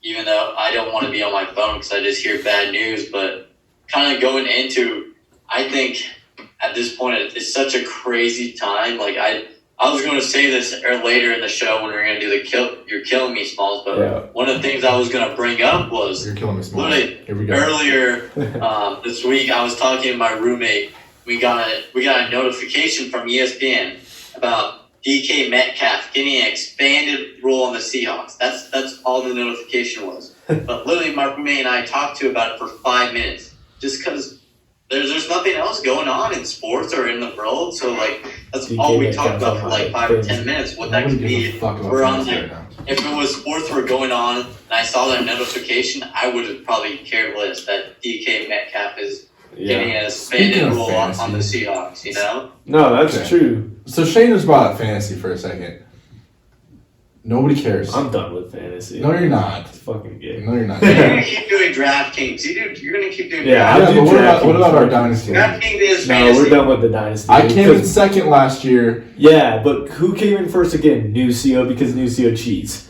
even though I don't want to be on my phone because I just hear bad news, but kind of going into, I think at this point it's such a crazy time. Like I was going to say this later in the show when we were going to do You're Killing Me Smalls, but one of the things I was going to bring up was You're Killing Me Smalls. Here we go. Earlier this week I was talking to my roommate. We got a notification from ESPN about DK Metcalf getting an expanded role on the Seahawks. That's all the notification was. But literally, my roommate and I talked to about it for 5 minutes, just because there's nothing else going on in sports or in the world. So like that's DK all we talked about for like 5 or 10 minutes. What that could be. We're on like, if it was sports were going on and I saw that notification, I would have probably cared less that DK Metcalf is getting an expanded role on the Seahawks, you know? No, that's true. So Shane just brought up fantasy for a second. Nobody cares. I'm done with fantasy. No, you're not. It's fucking gay. No, you're not. You're going to keep doing DraftKings. You're going to keep doing DraftKings. But what about our dynasty? DraftKings is fantasy. No, we're done with the dynasty. I came in second last year. Yeah, but who came in first again? Nusio, because Nusio cheats.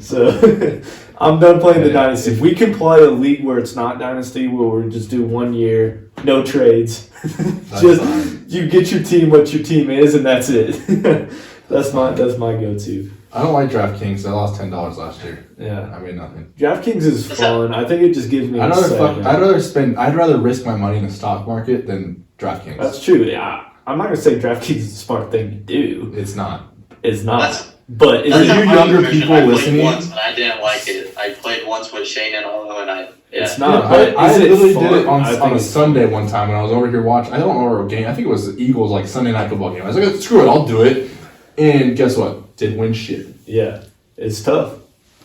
So I'm done playing the dynasty. If we can play a league where it's not dynasty, where we just do 1 year, no trades, you get your team what your team is, and that's it. That's my go-to. I don't like DraftKings. I lost $10 last year. Yeah, I made nothing. DraftKings is fun. I think it just gives me. I'd rather risk my money in the stock market than DraftKings. That's true. Yeah, I'm not gonna say DraftKings is a smart thing to do. It's not. It's not. But for you younger people listening, once and I didn't like it. I played once with Shane and Olo, and it's not. I literally did it on a Sunday one time when I was over here watching. I don't remember what game. I think it was the Eagles like Sunday night football game. I was like, screw it, I'll do it. And guess what? Didn't win shit. Yeah, it's tough.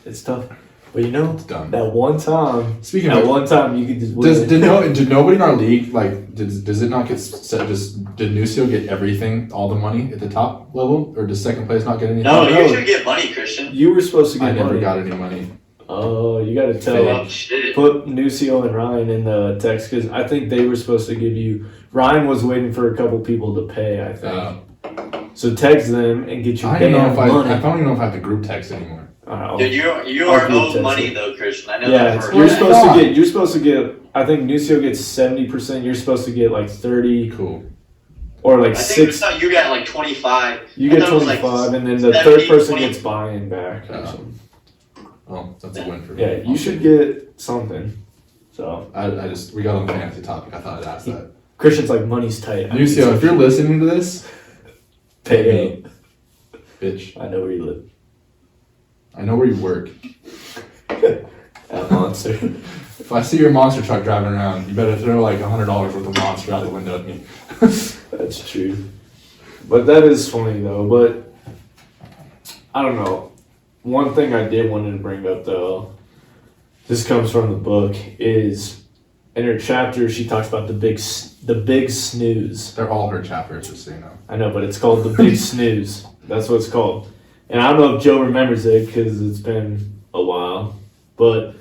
It's tough. But you know, It's done. that one time, Speaking of, one time you could just win. did nobody in our league like does it not get set? Just did Nucio get everything, all the money at the top level, or does second place not get anything? No, you should get money, Christian. You were supposed to get I never money. got any money. Oh, you got to tell. Oh shit. Put Nucio and Ryan in the text because I think they were supposed to give you. Ryan was waiting for a couple people to pay. I think. So text them and get you I don't know if money. I don't even know if I have the group text anymore. Dude, you are owed money though, Christian. I know that for you're a fact. supposed to get. I think Nucio gets 70%. You're supposed to get like 30. Cool. Or like I think 6. you got like 25. You I get thought it was, like, 25, and then the 70, third person 20. gets buy-in back. Or something. Oh, that's a win for me. Yeah, you should get something. So we got on the fantasy topic. I thought I'd ask that. Christian's like money's tight. Nucio, if you're listening to this, pay me, bitch. I know where you live. I know where you work. At Monster. If I see your monster truck driving around, you better throw like $100 worth of monster out the window at me. That's true. But that is funny though. But I don't know. One thing I did want to bring up though, this comes from the book, is in her chapter she talks about the big snooze. They're all her chapters, just so you know. I know, but it's called the big snooze. That's what it's called. And I don't know if Joe remembers it because it's been a while, but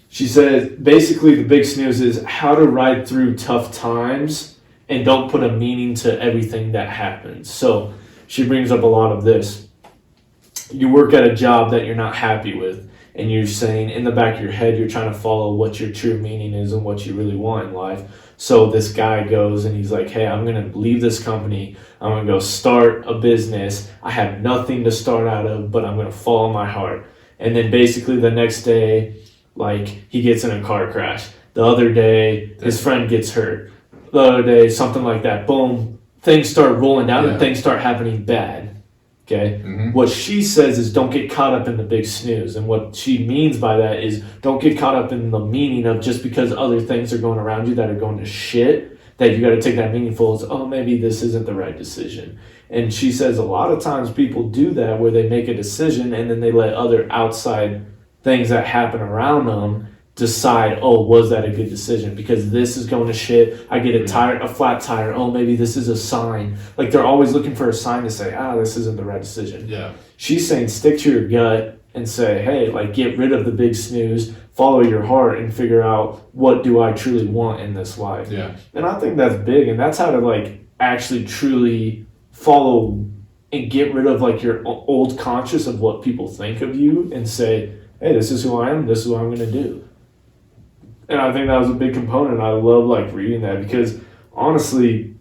she said basically the big snooze is how to ride through tough times and don't put a meaning to everything that happens. So she brings up a lot of this. You work at a job that you're not happy with, and you're saying in the back of your head, you're trying to follow what your true meaning is and what you really want in life. So this guy goes and he's like, hey, I'm going to leave this company. I'm going to go start a business. I have nothing to start out of, but I'm going to follow my heart. And then basically the next day, like he gets in a car crash. The other day, his friend gets hurt. The other day, something like that. Boom. Things start rolling down and things start happening bad. Okay? Mm-hmm. What she says is don't get caught up in the big snooze. And what she means by that is don't get caught up in the meaning of just because other things are going around you that are going to shit, that you got to take that meaningful as, oh, maybe this isn't the right decision. And she says a lot of times people do that where they make a decision and then they let other outside things that happen around them decide, oh, was that a good decision? Because this is going to shit. I get a flat tire. Oh, maybe this is a sign. Like they're always looking for a sign to say, this isn't the right decision. Yeah. She's saying stick to your gut and say, hey, like get rid of the big snooze, follow your heart and figure out what do I truly want in this life. Yeah. And I think that's big. And that's how to like actually truly follow and get rid of like your old conscious of what people think of you and say, hey, this is who I am. This is what I'm going to do. And I think that was a big component. I love like reading that because honestly,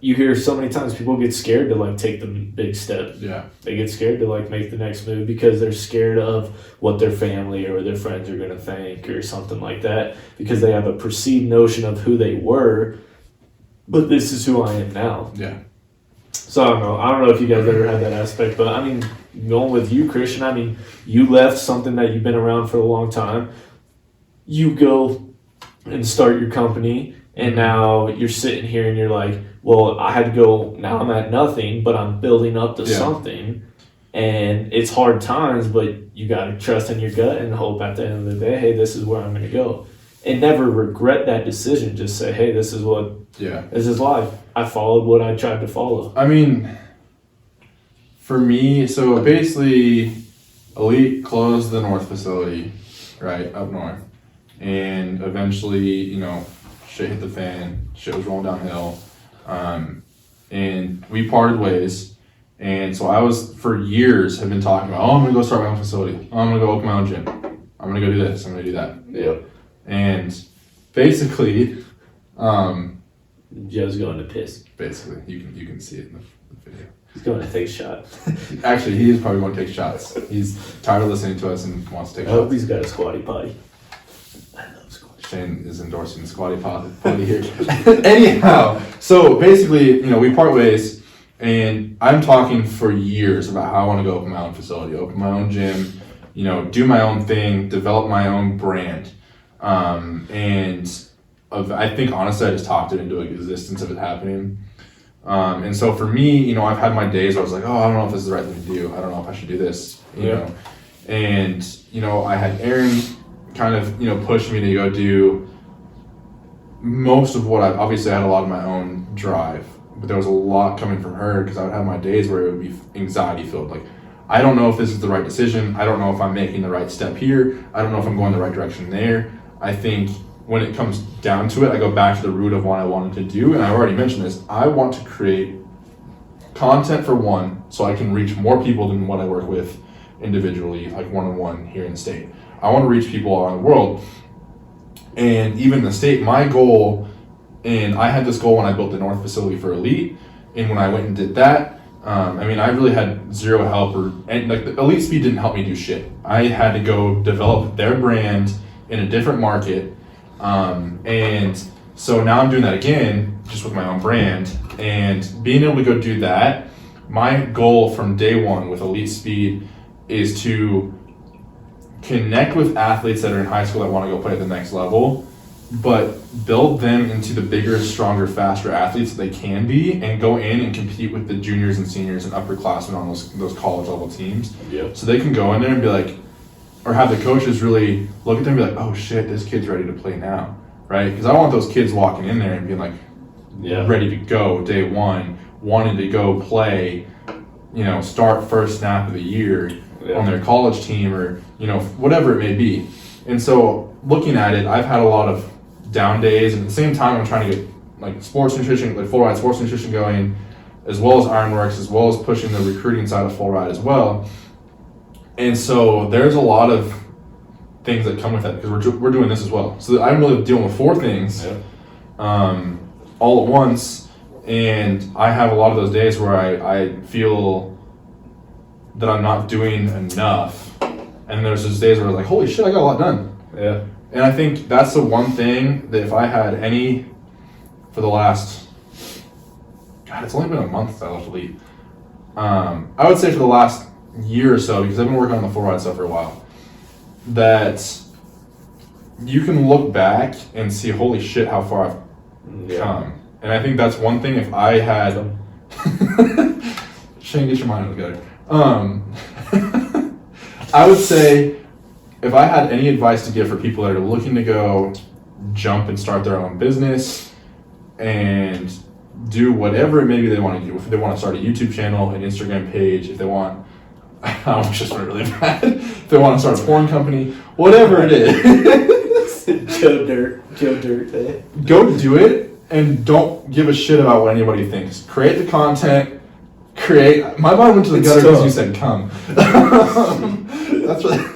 you hear so many times people get scared to like take the big step. Yeah. They get scared to like make the next move because they're scared of what their family or their friends are going to think or something like that because they have a perceived notion of who they were, but this is who I am now. Yeah. So I don't know if you guys ever had that aspect, but I mean, going with you, Christian, I mean, you left something that you've been around for a long time. You go and start your company, and now you're sitting here and you're like, well, I had to go, now I'm at nothing, but I'm building up to something. And it's hard times, but you got to trust in your gut and hope at the end of the day, hey, this is where I'm going to go. And never regret that decision. Just say, hey, this is life. I followed what I tried to follow. I mean, for me, so basically, Elite closed the North facility, right, up north. And eventually, shit hit the fan. Shit was rolling downhill. And we parted ways. And so I was, for years, have been talking about, I'm going to go start my own facility. I'm going to go open my own gym. I'm going to go do this. I'm going to do that. Yep. And basically, Joe's going to piss. Basically, you can see it in the video. He's going to take a shot. Actually, he is probably going to take shots. He's tired of listening to us and wants to take I hope shots. he's got a squatty potty. I love squatty. Shane is endorsing the squatty potty here. Anyhow, so basically, we part ways, and I'm talking for years about how I want to go open my own facility, open my own gym, do my own thing, develop my own brand. I think honestly I just talked it into existence of it happening. And so for me, I've had my days where I was like, I don't know if this is the right thing to do. I don't know if I should do this. And, I had Erin kind of, push me to go do most of what obviously I had a lot of my own drive, but there was a lot coming from her because I would have my days where it would be anxiety filled. Like, I don't know if this is the right decision. I don't know if I'm making the right step here. I don't know if I'm going the right direction there. I think when it comes down to it, I go back to the root of what I wanted to do. And I already mentioned this. I want to create content for one, so I can reach more people than what I work with individually, like one-on-one here in the state. I want to reach people all around the world. And even in the state, my goal, and I had this goal when I built the North facility for Elite, and when I went and did that, I really had zero help, and like the Elite Speed didn't help me do shit. I had to go develop their brand in a different market, and so now I'm doing that again, just with my own brand, and being able to go do that. My goal from day one with Elite Speed is to connect with athletes that are in high school that want to go play at the next level, but build them into the bigger, stronger, faster athletes that they can be, and go in and compete with the juniors and seniors and upperclassmen on those college level teams. Yep. So they can go in there and be like, or have the coaches really look at them and be like, oh shit, this kid's ready to play now, right? Because I want those kids walking in there and being like, ready to go day one, wanting to go play, start first snap of the year on their college team, or whatever it may be. And so looking at it, I've had a lot of down days, and at the same time I'm trying to get like sports nutrition, like full ride sports nutrition going, as well as Ironworks, as well as pushing the recruiting side of full ride as well. And so there's a lot of things that come with that, because we're doing this as well. So I'm really dealing with 4 things all at once, and I have a lot of those days where I feel that I'm not doing enough, and there's those days where I'm like, holy shit, I got a lot done. Yeah. And I think that's the one thing that if I had any for the last, God, it's only been a month that I left Elite. I would say for the last year or so, because I've been working on the full ride stuff for a while, that you can look back and see, holy shit, how far I've come. And I think that's one thing. If I had, Shane, get your mind together. I would say, if I had any advice to give for people that are looking to go jump and start their own business and do whatever it may be they want to do, if they want to start a YouTube channel, an Instagram page, if they want, I almost just went really bad, if they want to start a porn company, whatever it is. Kill dirt, eh? Go do it, and don't give a shit about what anybody thinks. Create the content. My mind went to the gutter because you said come. That's what.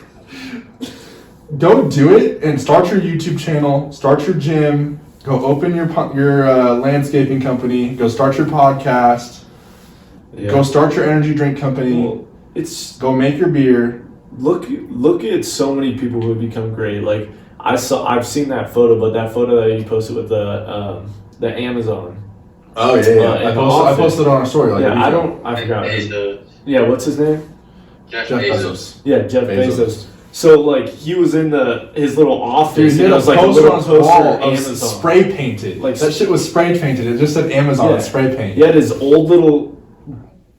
Go do it and start your YouTube channel. Start your gym. Go open your landscaping company. Go start your podcast. Yeah. Go start your energy drink company. Well, go make your beer. Look at so many people who have become great. Like I've seen that photo, but that photo that you posted with the Amazon. Oh yeah. I posted it on our story. I forgot. Yeah, what's his name? Jeff Bezos. Yeah, Jeff Bezos. So like he was in his little office. Dude, he had was a like poster a on his little wall poster of Amazon. Spray painted. Like that shit was spray painted. It just said Amazon with spray paint. He had his old little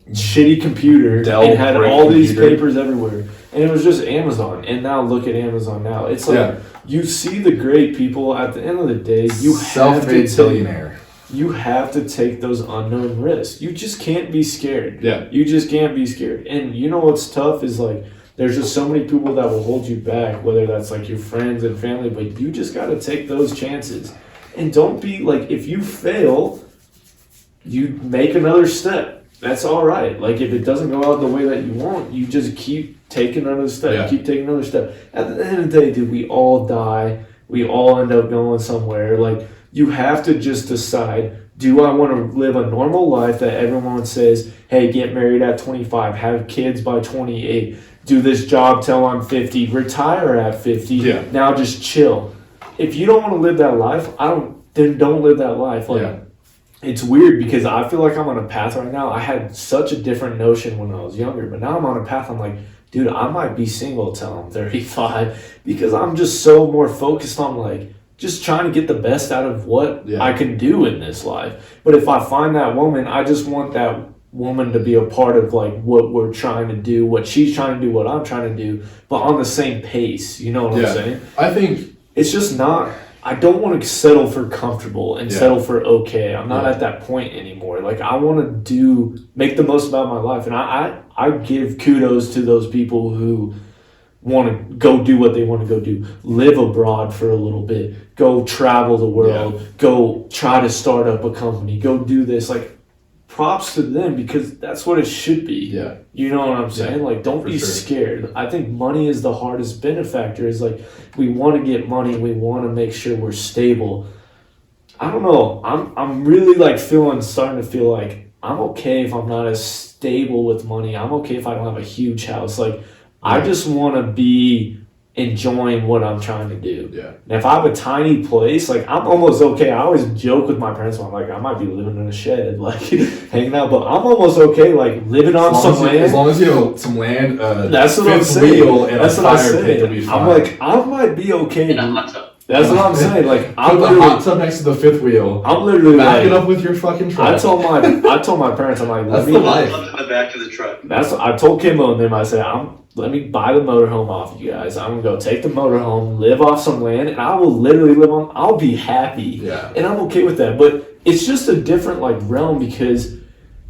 shitty computer and had all these papers everywhere, and it was just Amazon. And now look at Amazon now. It's like you see the great people. At the end of the day, you self-made billionaire. You have to take those unknown risks. You just can't be scared. Yeah. You just can't be scared. And you know what's tough is like there's just so many people that will hold you back, whether that's like your friends and family, but you just got to take those chances. And don't be like, if you fail, you make another step. That's all right. Like if it doesn't go out the way that you want, you just keep taking another step. Yeah. Keep taking another step. At the end of the day, dude, we all die. We all end up going somewhere. Like you have to just decide, do I want to live a normal life that everyone says, hey, get married at 25, have kids by 28, do this job till I'm 50, retire at 50, now just chill. If you don't want to live that life, then don't live that life. Like, it's weird because I feel like I'm on a path right now. I had such a different notion when I was younger, but now I'm on a path. I'm like, dude, I might be single till I'm 35 because I'm just so more focused on like, just trying to get the best out of what I can do in this life. But if I find that woman, I just want that woman to be a part of like what we're trying to do, what she's trying to do, what I'm trying to do, but on the same pace. You know what I'm saying? I think it's just not. I don't want to settle for comfortable and settle for okay. I'm not at that point anymore. Like I want to make the most about my life, and I give kudos to those people who want to go do what they want to go do, live abroad for a little bit, go travel the world, go try to start up a company, go do this. Like props to them, because that's what it should be. Yeah. You know what I'm saying? Like, don't be scared. I think money is the hardest benefactor. Is like, we want to get money. We want to make sure we're stable. I don't know. I'm really like starting to feel like I'm okay if I'm not as stable with money. I'm okay if I don't have a huge house. Like, I just want to be enjoying what I'm trying to do. Yeah. And if I have a tiny place, like I'm almost okay. I always joke with my parents, I'm like, I might be living in a shed, like hanging out, but I'm almost okay, like living on some land. As long as you have some land, that's what I'm saying. That's what I'm saying. I'm like, I might be okay. In a hot tub. That's what I'm saying. Like, I'm put the hot tub next to the fifth wheel. I'm literally back it up with your fucking truck. I told my parents, I'm like, that's the life. In the back of the truck. I told Kimbo and them, I said, let me buy the motorhome off you guys. I'm gonna go take the motorhome, live off some land, and I will literally I'll be happy. Yeah. And I'm okay with that. But it's just a different like realm, because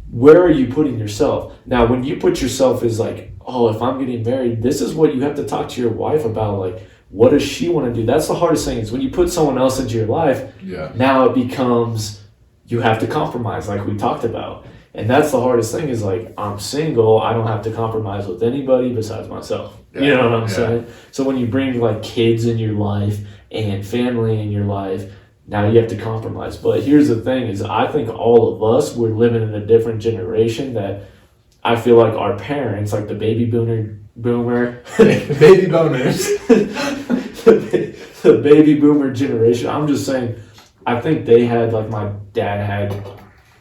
where are you putting yourself? Now, when you put yourself as like, oh, if I'm getting married, this is what you have to talk to your wife about. Like, what does she want to do? That's the hardest thing, is when you put someone else into your life, now it becomes, you have to compromise, like we talked about. And that's the hardest thing, is like, I'm single, I don't have to compromise with anybody besides myself. Yeah. You know what I'm saying? So when you bring like kids in your life and family in your life, now you have to compromise. But here's the thing, is I think all of us, we're living in a different generation that I feel like our parents, like the baby boomer baby boomers. the baby boomer generation. I'm just saying, I think they had, like my dad had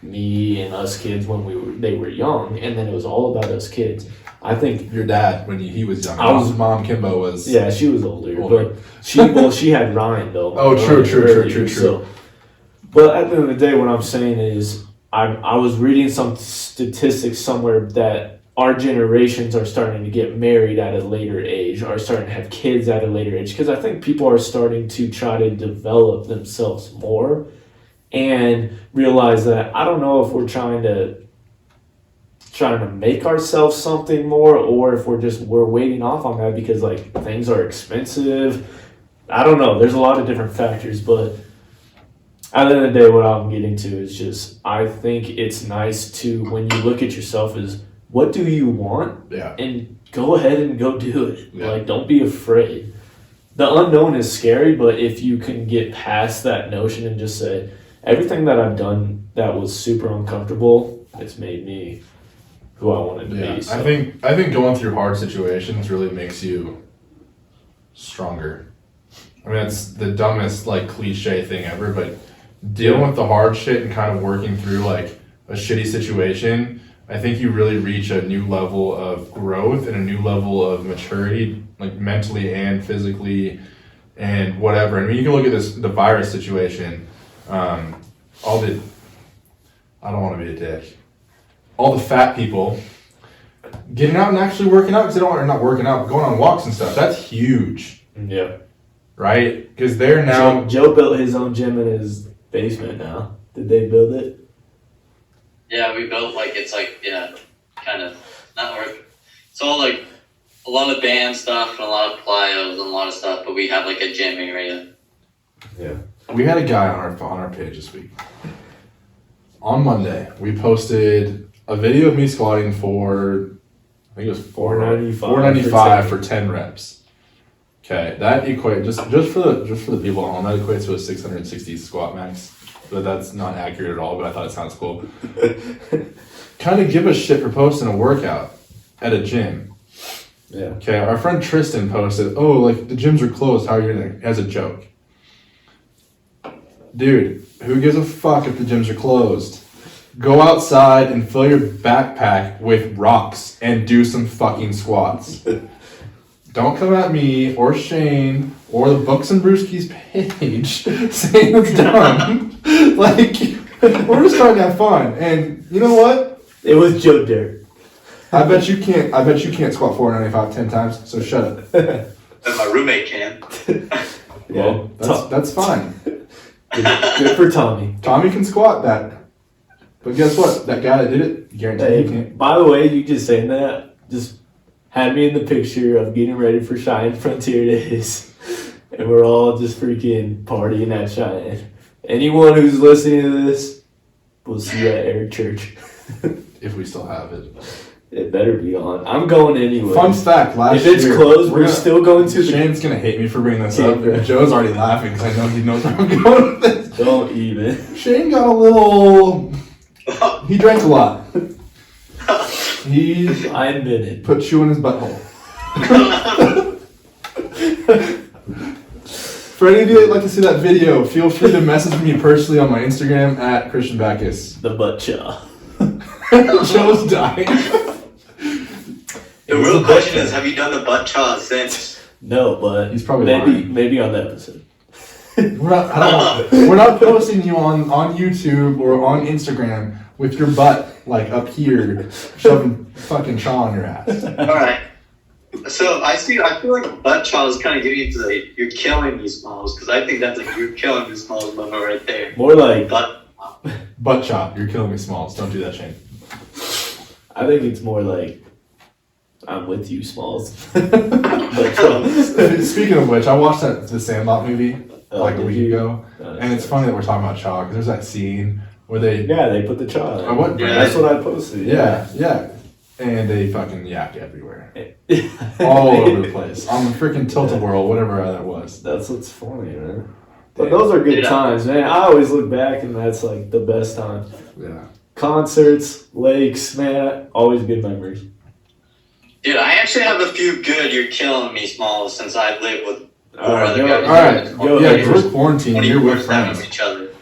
me and us kids when they were young, and then it was all about us kids. I think your dad, when he was young, mom Kimbo was she was older. But she had Ryan though. Oh, true. So, but at the end of the day, what I'm saying is, I was reading some statistics somewhere that our generations are starting to get married at a later age, are starting to have kids at a later age, because I think people are starting to try to develop themselves more and realize that, I don't know if we're trying to make ourselves something more, or if we're waiting off on that because like things are expensive. I don't know. There's a lot of different factors, but at the end of the day, what I'm getting to is just, I think it's nice to, when you look at yourself, is what do you want? Yeah. And go ahead and go do it. Yeah. Like, don't be afraid. The unknown is scary, but if you can get past that notion and just say, everything that I've done that was super uncomfortable, it's made me who I wanted to be. So. I think going through hard situations really makes you stronger. I mean, it's the dumbest like cliche thing ever, but dealing with the hard shit and kind of working through like a shitty situation, I think you really reach a new level of growth and a new level of maturity, like mentally and physically and whatever. I mean, you can look at the virus situation. I don't want to be a dick. All the fat people getting out and actually working out, because they don't want, or not working out, but going on walks and stuff. That's huge. Yeah. Right? Because they're now... Joe built his own gym in his basement now. Did they build it? Yeah, we built kind of not work. It's all like a lot of band stuff and a lot of plyos and a lot of stuff, but we have like a gym area. Yeah. We had a guy on our page this week. On Monday, we posted a video of me squatting for, I think it was 495 for 10 reps. Okay, that equates just for the people at home, that equates to a 660 squat max. But that's not accurate at all, but I thought it sounds cool. Kind of give a shit for posting a workout at a gym. Yeah. Okay, our friend Tristan posted, oh, like the gyms are closed, how are you doing? As a joke. Dude, who gives a fuck if the gyms are closed? Go outside and fill your backpack with rocks and do some fucking squats. Don't come at me or Shane or the Books and Brewskies page saying it's dumb. Like, we're just trying to have fun. And you know what? It was Joe Dirt. I bet you can't squat 495 10 times. So shut up. And my roommate can. Well, that's fine. Good for Tommy. Tommy can squat that. But guess what? That guy that did it, guaranteed he can't. By the way, you just saying that just had me in the picture of getting ready for Cheyenne Frontier Days. And we're all just freaking partying at Cheyenne. Anyone who's listening to this, we'll see you at Air Church. If we still have it. It better be on. I'm going anyway. Fun fact, if it's closed, we're still going to Shane's going to hate me for bringing this up. Joe's already laughing because I know he knows where I'm going with this. Don't even. Shane got a little... He drank a lot. I admit it. Put shoe in his butthole. For any of you that'd like to see that video, feel free to message me personally on my Instagram at Christian Backus. The butt chaw. Joe's dying. The real question is, have you done the butt chaw since? No, but he's probably maybe on the episode. We're not posting you on YouTube or on Instagram with your butt like up here shoving fucking chaw in your ass. Alright. So I feel like butt chaw is kind of getting into the you're killing me smalls, because I think that's like you're killing me smalls moment right there. More like butt chop, you're killing me smalls. Don't do that, Shane. I think it's more like I'm with you, Smalls. Speaking of which, I watched the Sandlot movie like a week ago, and it's funny that we're talking about chaw because there's that scene where they put the chaw. That's what I posted. Yeah, and they fucking yak everywhere, all over the place on the freaking tilt-a-whirl, whatever that was. That's what's funny, man. But those are good times, man. I always look back and that's like the best time. Yeah. Concerts, lakes, man, always good memories. Dude, I actually have a few good you're killing me smalls since I live with four other Alright, guys. we're quarantined, you're with friends. Each other.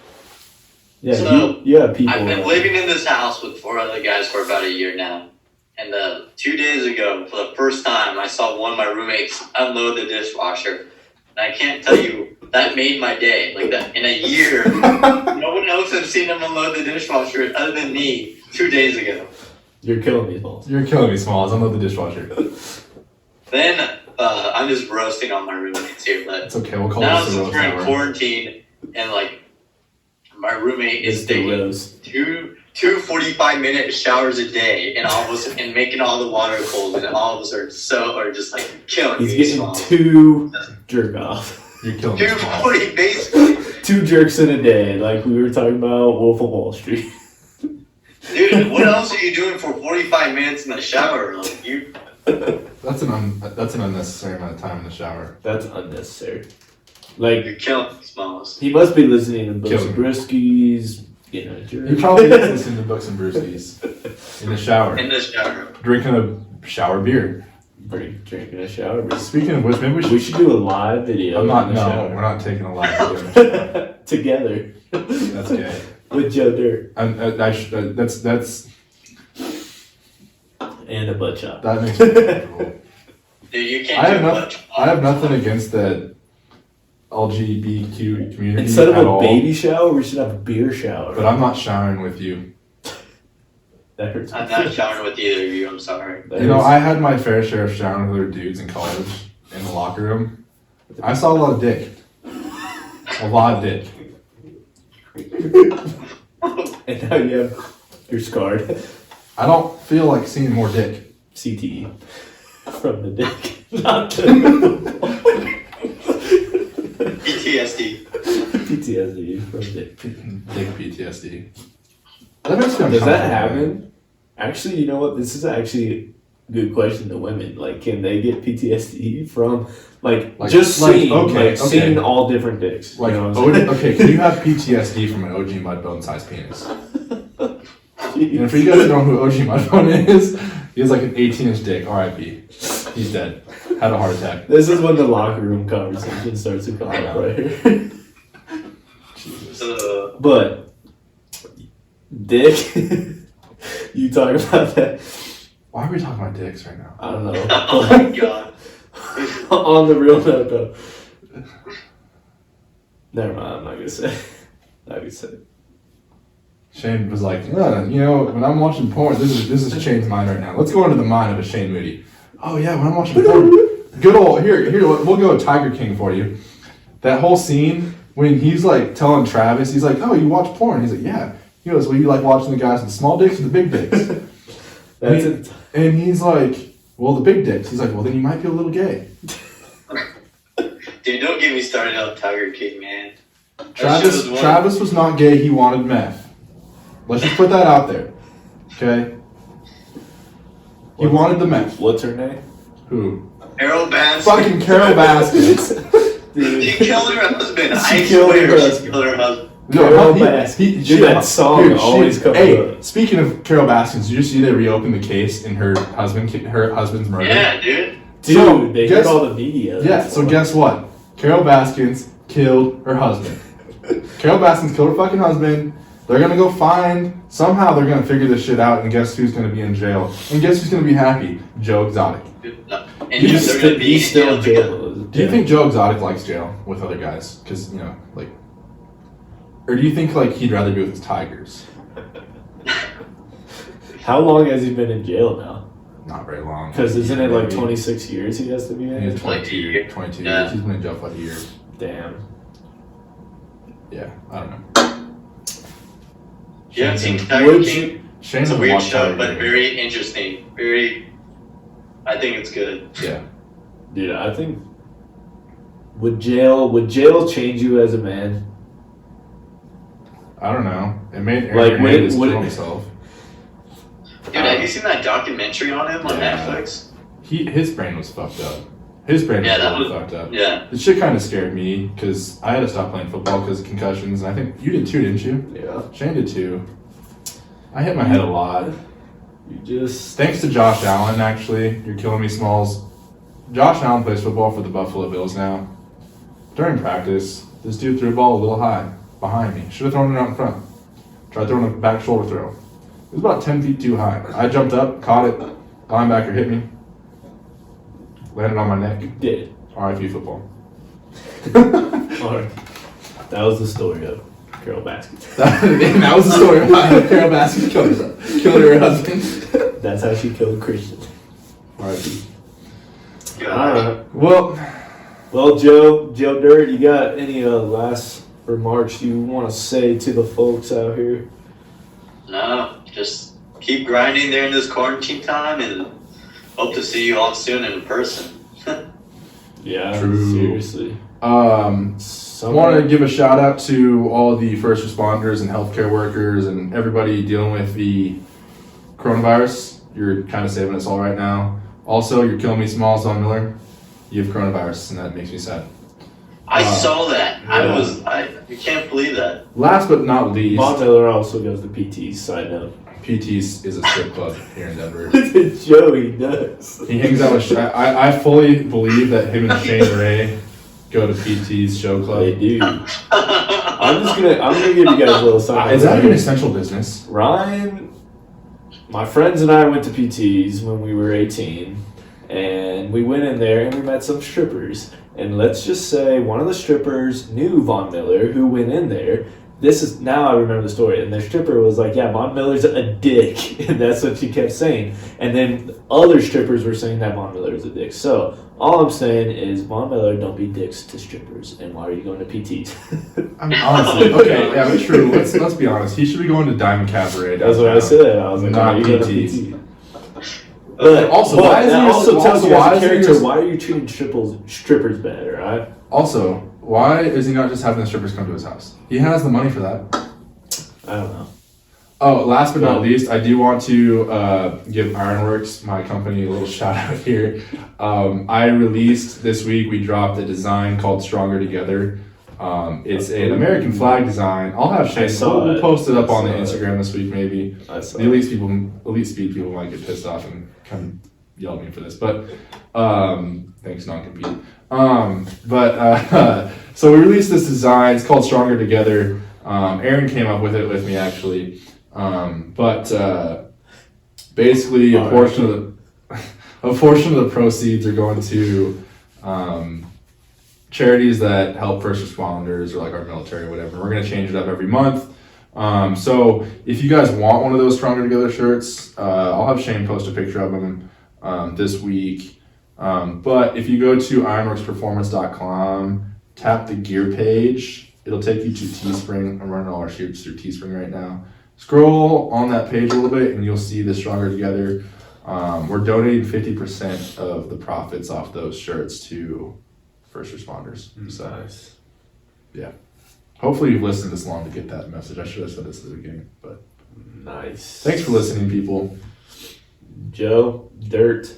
Yeah, So, you have people. I've been living in this house with four other guys for about a year now. And 2 days ago, for the first time, I saw one of my roommates unload the dishwasher. And I can't tell you, that made my day. Like that, in a year, no one else has seen him unload the dishwasher other than me 2 days ago. You're killing me, Smalls. You're killing me, Smalls. Unload the dishwasher. Then, I'm just roasting on my roommates here, but it's okay, we'll call now this the since roast we're in hour. quarantine, and like, my roommate is taking two 45-minute showers a day, and making all the water cold, and all of us are just like killing me. He's getting 2 jerk off. You're killing me, 240 basically. 2 jerks in a day, like we were talking about Wolf of Wall Street. Dude, what else are you doing for 45 minutes in the shower? Like you. That's an unnecessary amount of time in the shower. That's unnecessary. Like You're killing me, Smalls. he must be listening to books of Brewskies. You know, He probably is listening to books and Brewskies in the shower. In the shower. Drinking a shower beer. Drinking a shower. Speaking of which, maybe We should do a live video. we're not taking a live video. Together. That's gay. With Joe Dirt. That's And a butt chop. that makes me uncomfortable. Dude, you can't do much. I have nothing against the LGBTQ community Instead of at a all, baby shower, we should have a beer shower. but I'm not showering with you. That hurts. I'm not showering with either of you, I'm sorry. I had my fair share of showering with other dudes in college in the locker room. I saw a lot of dick. A lot of dick. And now you have, you're scarred. I don't feel like seeing more dick. CTE. From the dick. Not the PTSD. PTSD from dick. Dick PTSD. That makes me uncomfortable. Does that happen? Actually, you know what? This is actually a good question to women. Like, can they get PTSD from, seeing all different dicks? Like, you know what I'm saying? okay, can you have PTSD from an OG Mudbone sized penis? And for you guys who don't know who OG Mudbone is, he has like an 18-inch dick. R.I.P. He's dead. Had a heart attack. This is when the locker room conversation starts to come up right here. But dick, you talk about that. Why are we talking about dicks right now? I don't know. Oh my god. On the real note, though. Never mind. I'm not gonna say. Not gonna say. Shane was like, when I'm watching porn, this is Shane's mind right now. Let's go into the mind of a Shane Moody. Oh yeah, when I'm watching porn, good old here. We'll go Tiger King for you. That whole scene when he's like telling Travis, he's like, "Oh, you watch porn?" He's like, "Yeah." He goes, "Well, you like watching the guys with the small dicks or the big dicks?" And he's like, "Well, the big dicks." He's like, "Well, then you might be a little gay." Dude, don't get me started on Tiger King, man. Travis was not gay. He wanted meth. Let's just put that out there, okay? He wanted the meth. What's her name? Who? Carol Baskins. Fucking Carol Baskins. Dude. She killed her husband. She killed her husband. Carol Baskins. That song always comes up. Speaking of Carol Baskins, did you see they reopened the case in her husband's murder? Yeah, dude. Dude, they did all the media. Yeah, so guess what? Carol Baskins killed her husband. Carol Baskins killed her fucking husband. They're gonna go somehow they're gonna figure this shit out, and guess who's gonna be in jail? And guess who's gonna be happy? Joe Exotic. And he's still in jail. Do you think Joe Exotic likes jail with other guys? Because, or do you think, he'd rather be with his tigers? How long has he been in jail now? Not very long. Because isn't it 26 years he has to be in? He has 22 years. He's been in jail for a year. Damn. Yeah, I don't know. You haven't seen Tiger King? Shane's it's a weird show, but very interesting. I think it's good. Yeah. Dude, I think would jail change you as a man? I don't know. It made Aaron Hernandez kill himself. Dude, have you seen that documentary on him on Netflix? His brain was fucked up. His brain was really fucked up. Yeah. The shit kind of scared me because I had to stop playing football because of concussions, and I think you did too, didn't you? Yeah. Shane did too. I hit my head a lot. Thanks to Josh Allen, actually. You're killing me, Smalls. Josh Allen plays football for the Buffalo Bills now. During practice, this dude threw a ball a little high behind me. Should have thrown it out in front. Tried throwing a back shoulder throw. It was about 10 feet too high. I jumped up, caught it. Linebacker hit me. Landed on my neck. Did. RIP football. Alright. That was the story of Carol Baskins. that was the story of how Carol Baskins killed her husband. That's how she killed Christian. RIP. Alright. Well, Joe Dirt, you got any last remarks you want to say to the folks out here? No, just keep grinding during this quarantine time and hope to see you all soon in person. Yeah, true. Seriously. I want to give a shout out to all the first responders and healthcare workers and everybody dealing with the coronavirus. You're kind of saving us all right now. Also, you're killing me, Smalls, Von Miller. You have coronavirus, and that makes me sad. I saw that. Yeah. I can't believe that. Last but not least, Von Miller also goes to PT's, side note. PT's is a strip club here in Denver. Joey does. He hangs out with I fully believe that him and Shane Ray go to PT's show club. They do. I'm gonna give you guys a little something. Is that an essential business? Ryan, my friends and I went to PT's when we were 18, and we went in there and we met some strippers. And let's just say one of the strippers knew Von Miller, who went in there. Now I remember the story, and the stripper was like, yeah, Von Miller's a dick, and that's what she kept saying. And then other strippers were saying that Von Miller's a dick. So all I'm saying is, Von Miller, don't be dicks to strippers, and why are you going to PTs? I mean, honestly, okay, yeah, but true. Let's be honest. He should be going to Diamond Cabaret. That's what I said. I was like, not PTs. But also, why are you treating strippers bad, right? Also, why is he not just having the strippers come to his house? He has the money for that. I don't know. Oh, last but not least, I do want to give Ironworks, my company, a little shout out here. I released this week, we dropped a design called Stronger Together. It's an American flag design. I'll have Shane. We'll post it up on the Instagram this week, maybe. The elite speed people might get pissed off and come yell at me for this, but thanks, non-compete. So we released this design. It's called Stronger Together. Aaron came up with it with me, actually. Basically, a portion of the proceeds are going to charities that help first responders or like our military or whatever. We're going to change it up every month. So if you guys want one of those Stronger Together shirts, I'll have Shane post a picture of them this week. But if you go to ironworksperformance.com, tap the gear page, it'll take you to Teespring. I'm running all our shirts through Teespring right now. Scroll on that page a little bit and you'll see the Stronger Together. We're donating 50% of the profits off those shirts to first responders. So, Nice. hopefully you've listened this long to get that message. I should have said this at the beginning, but Nice. thanks for listening, people. Joe, dirt.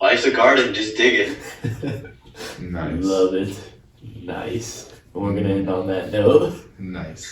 Life's a garden, just dig it. Nice. Love it. Nice. And we're going to end on that note. Nice.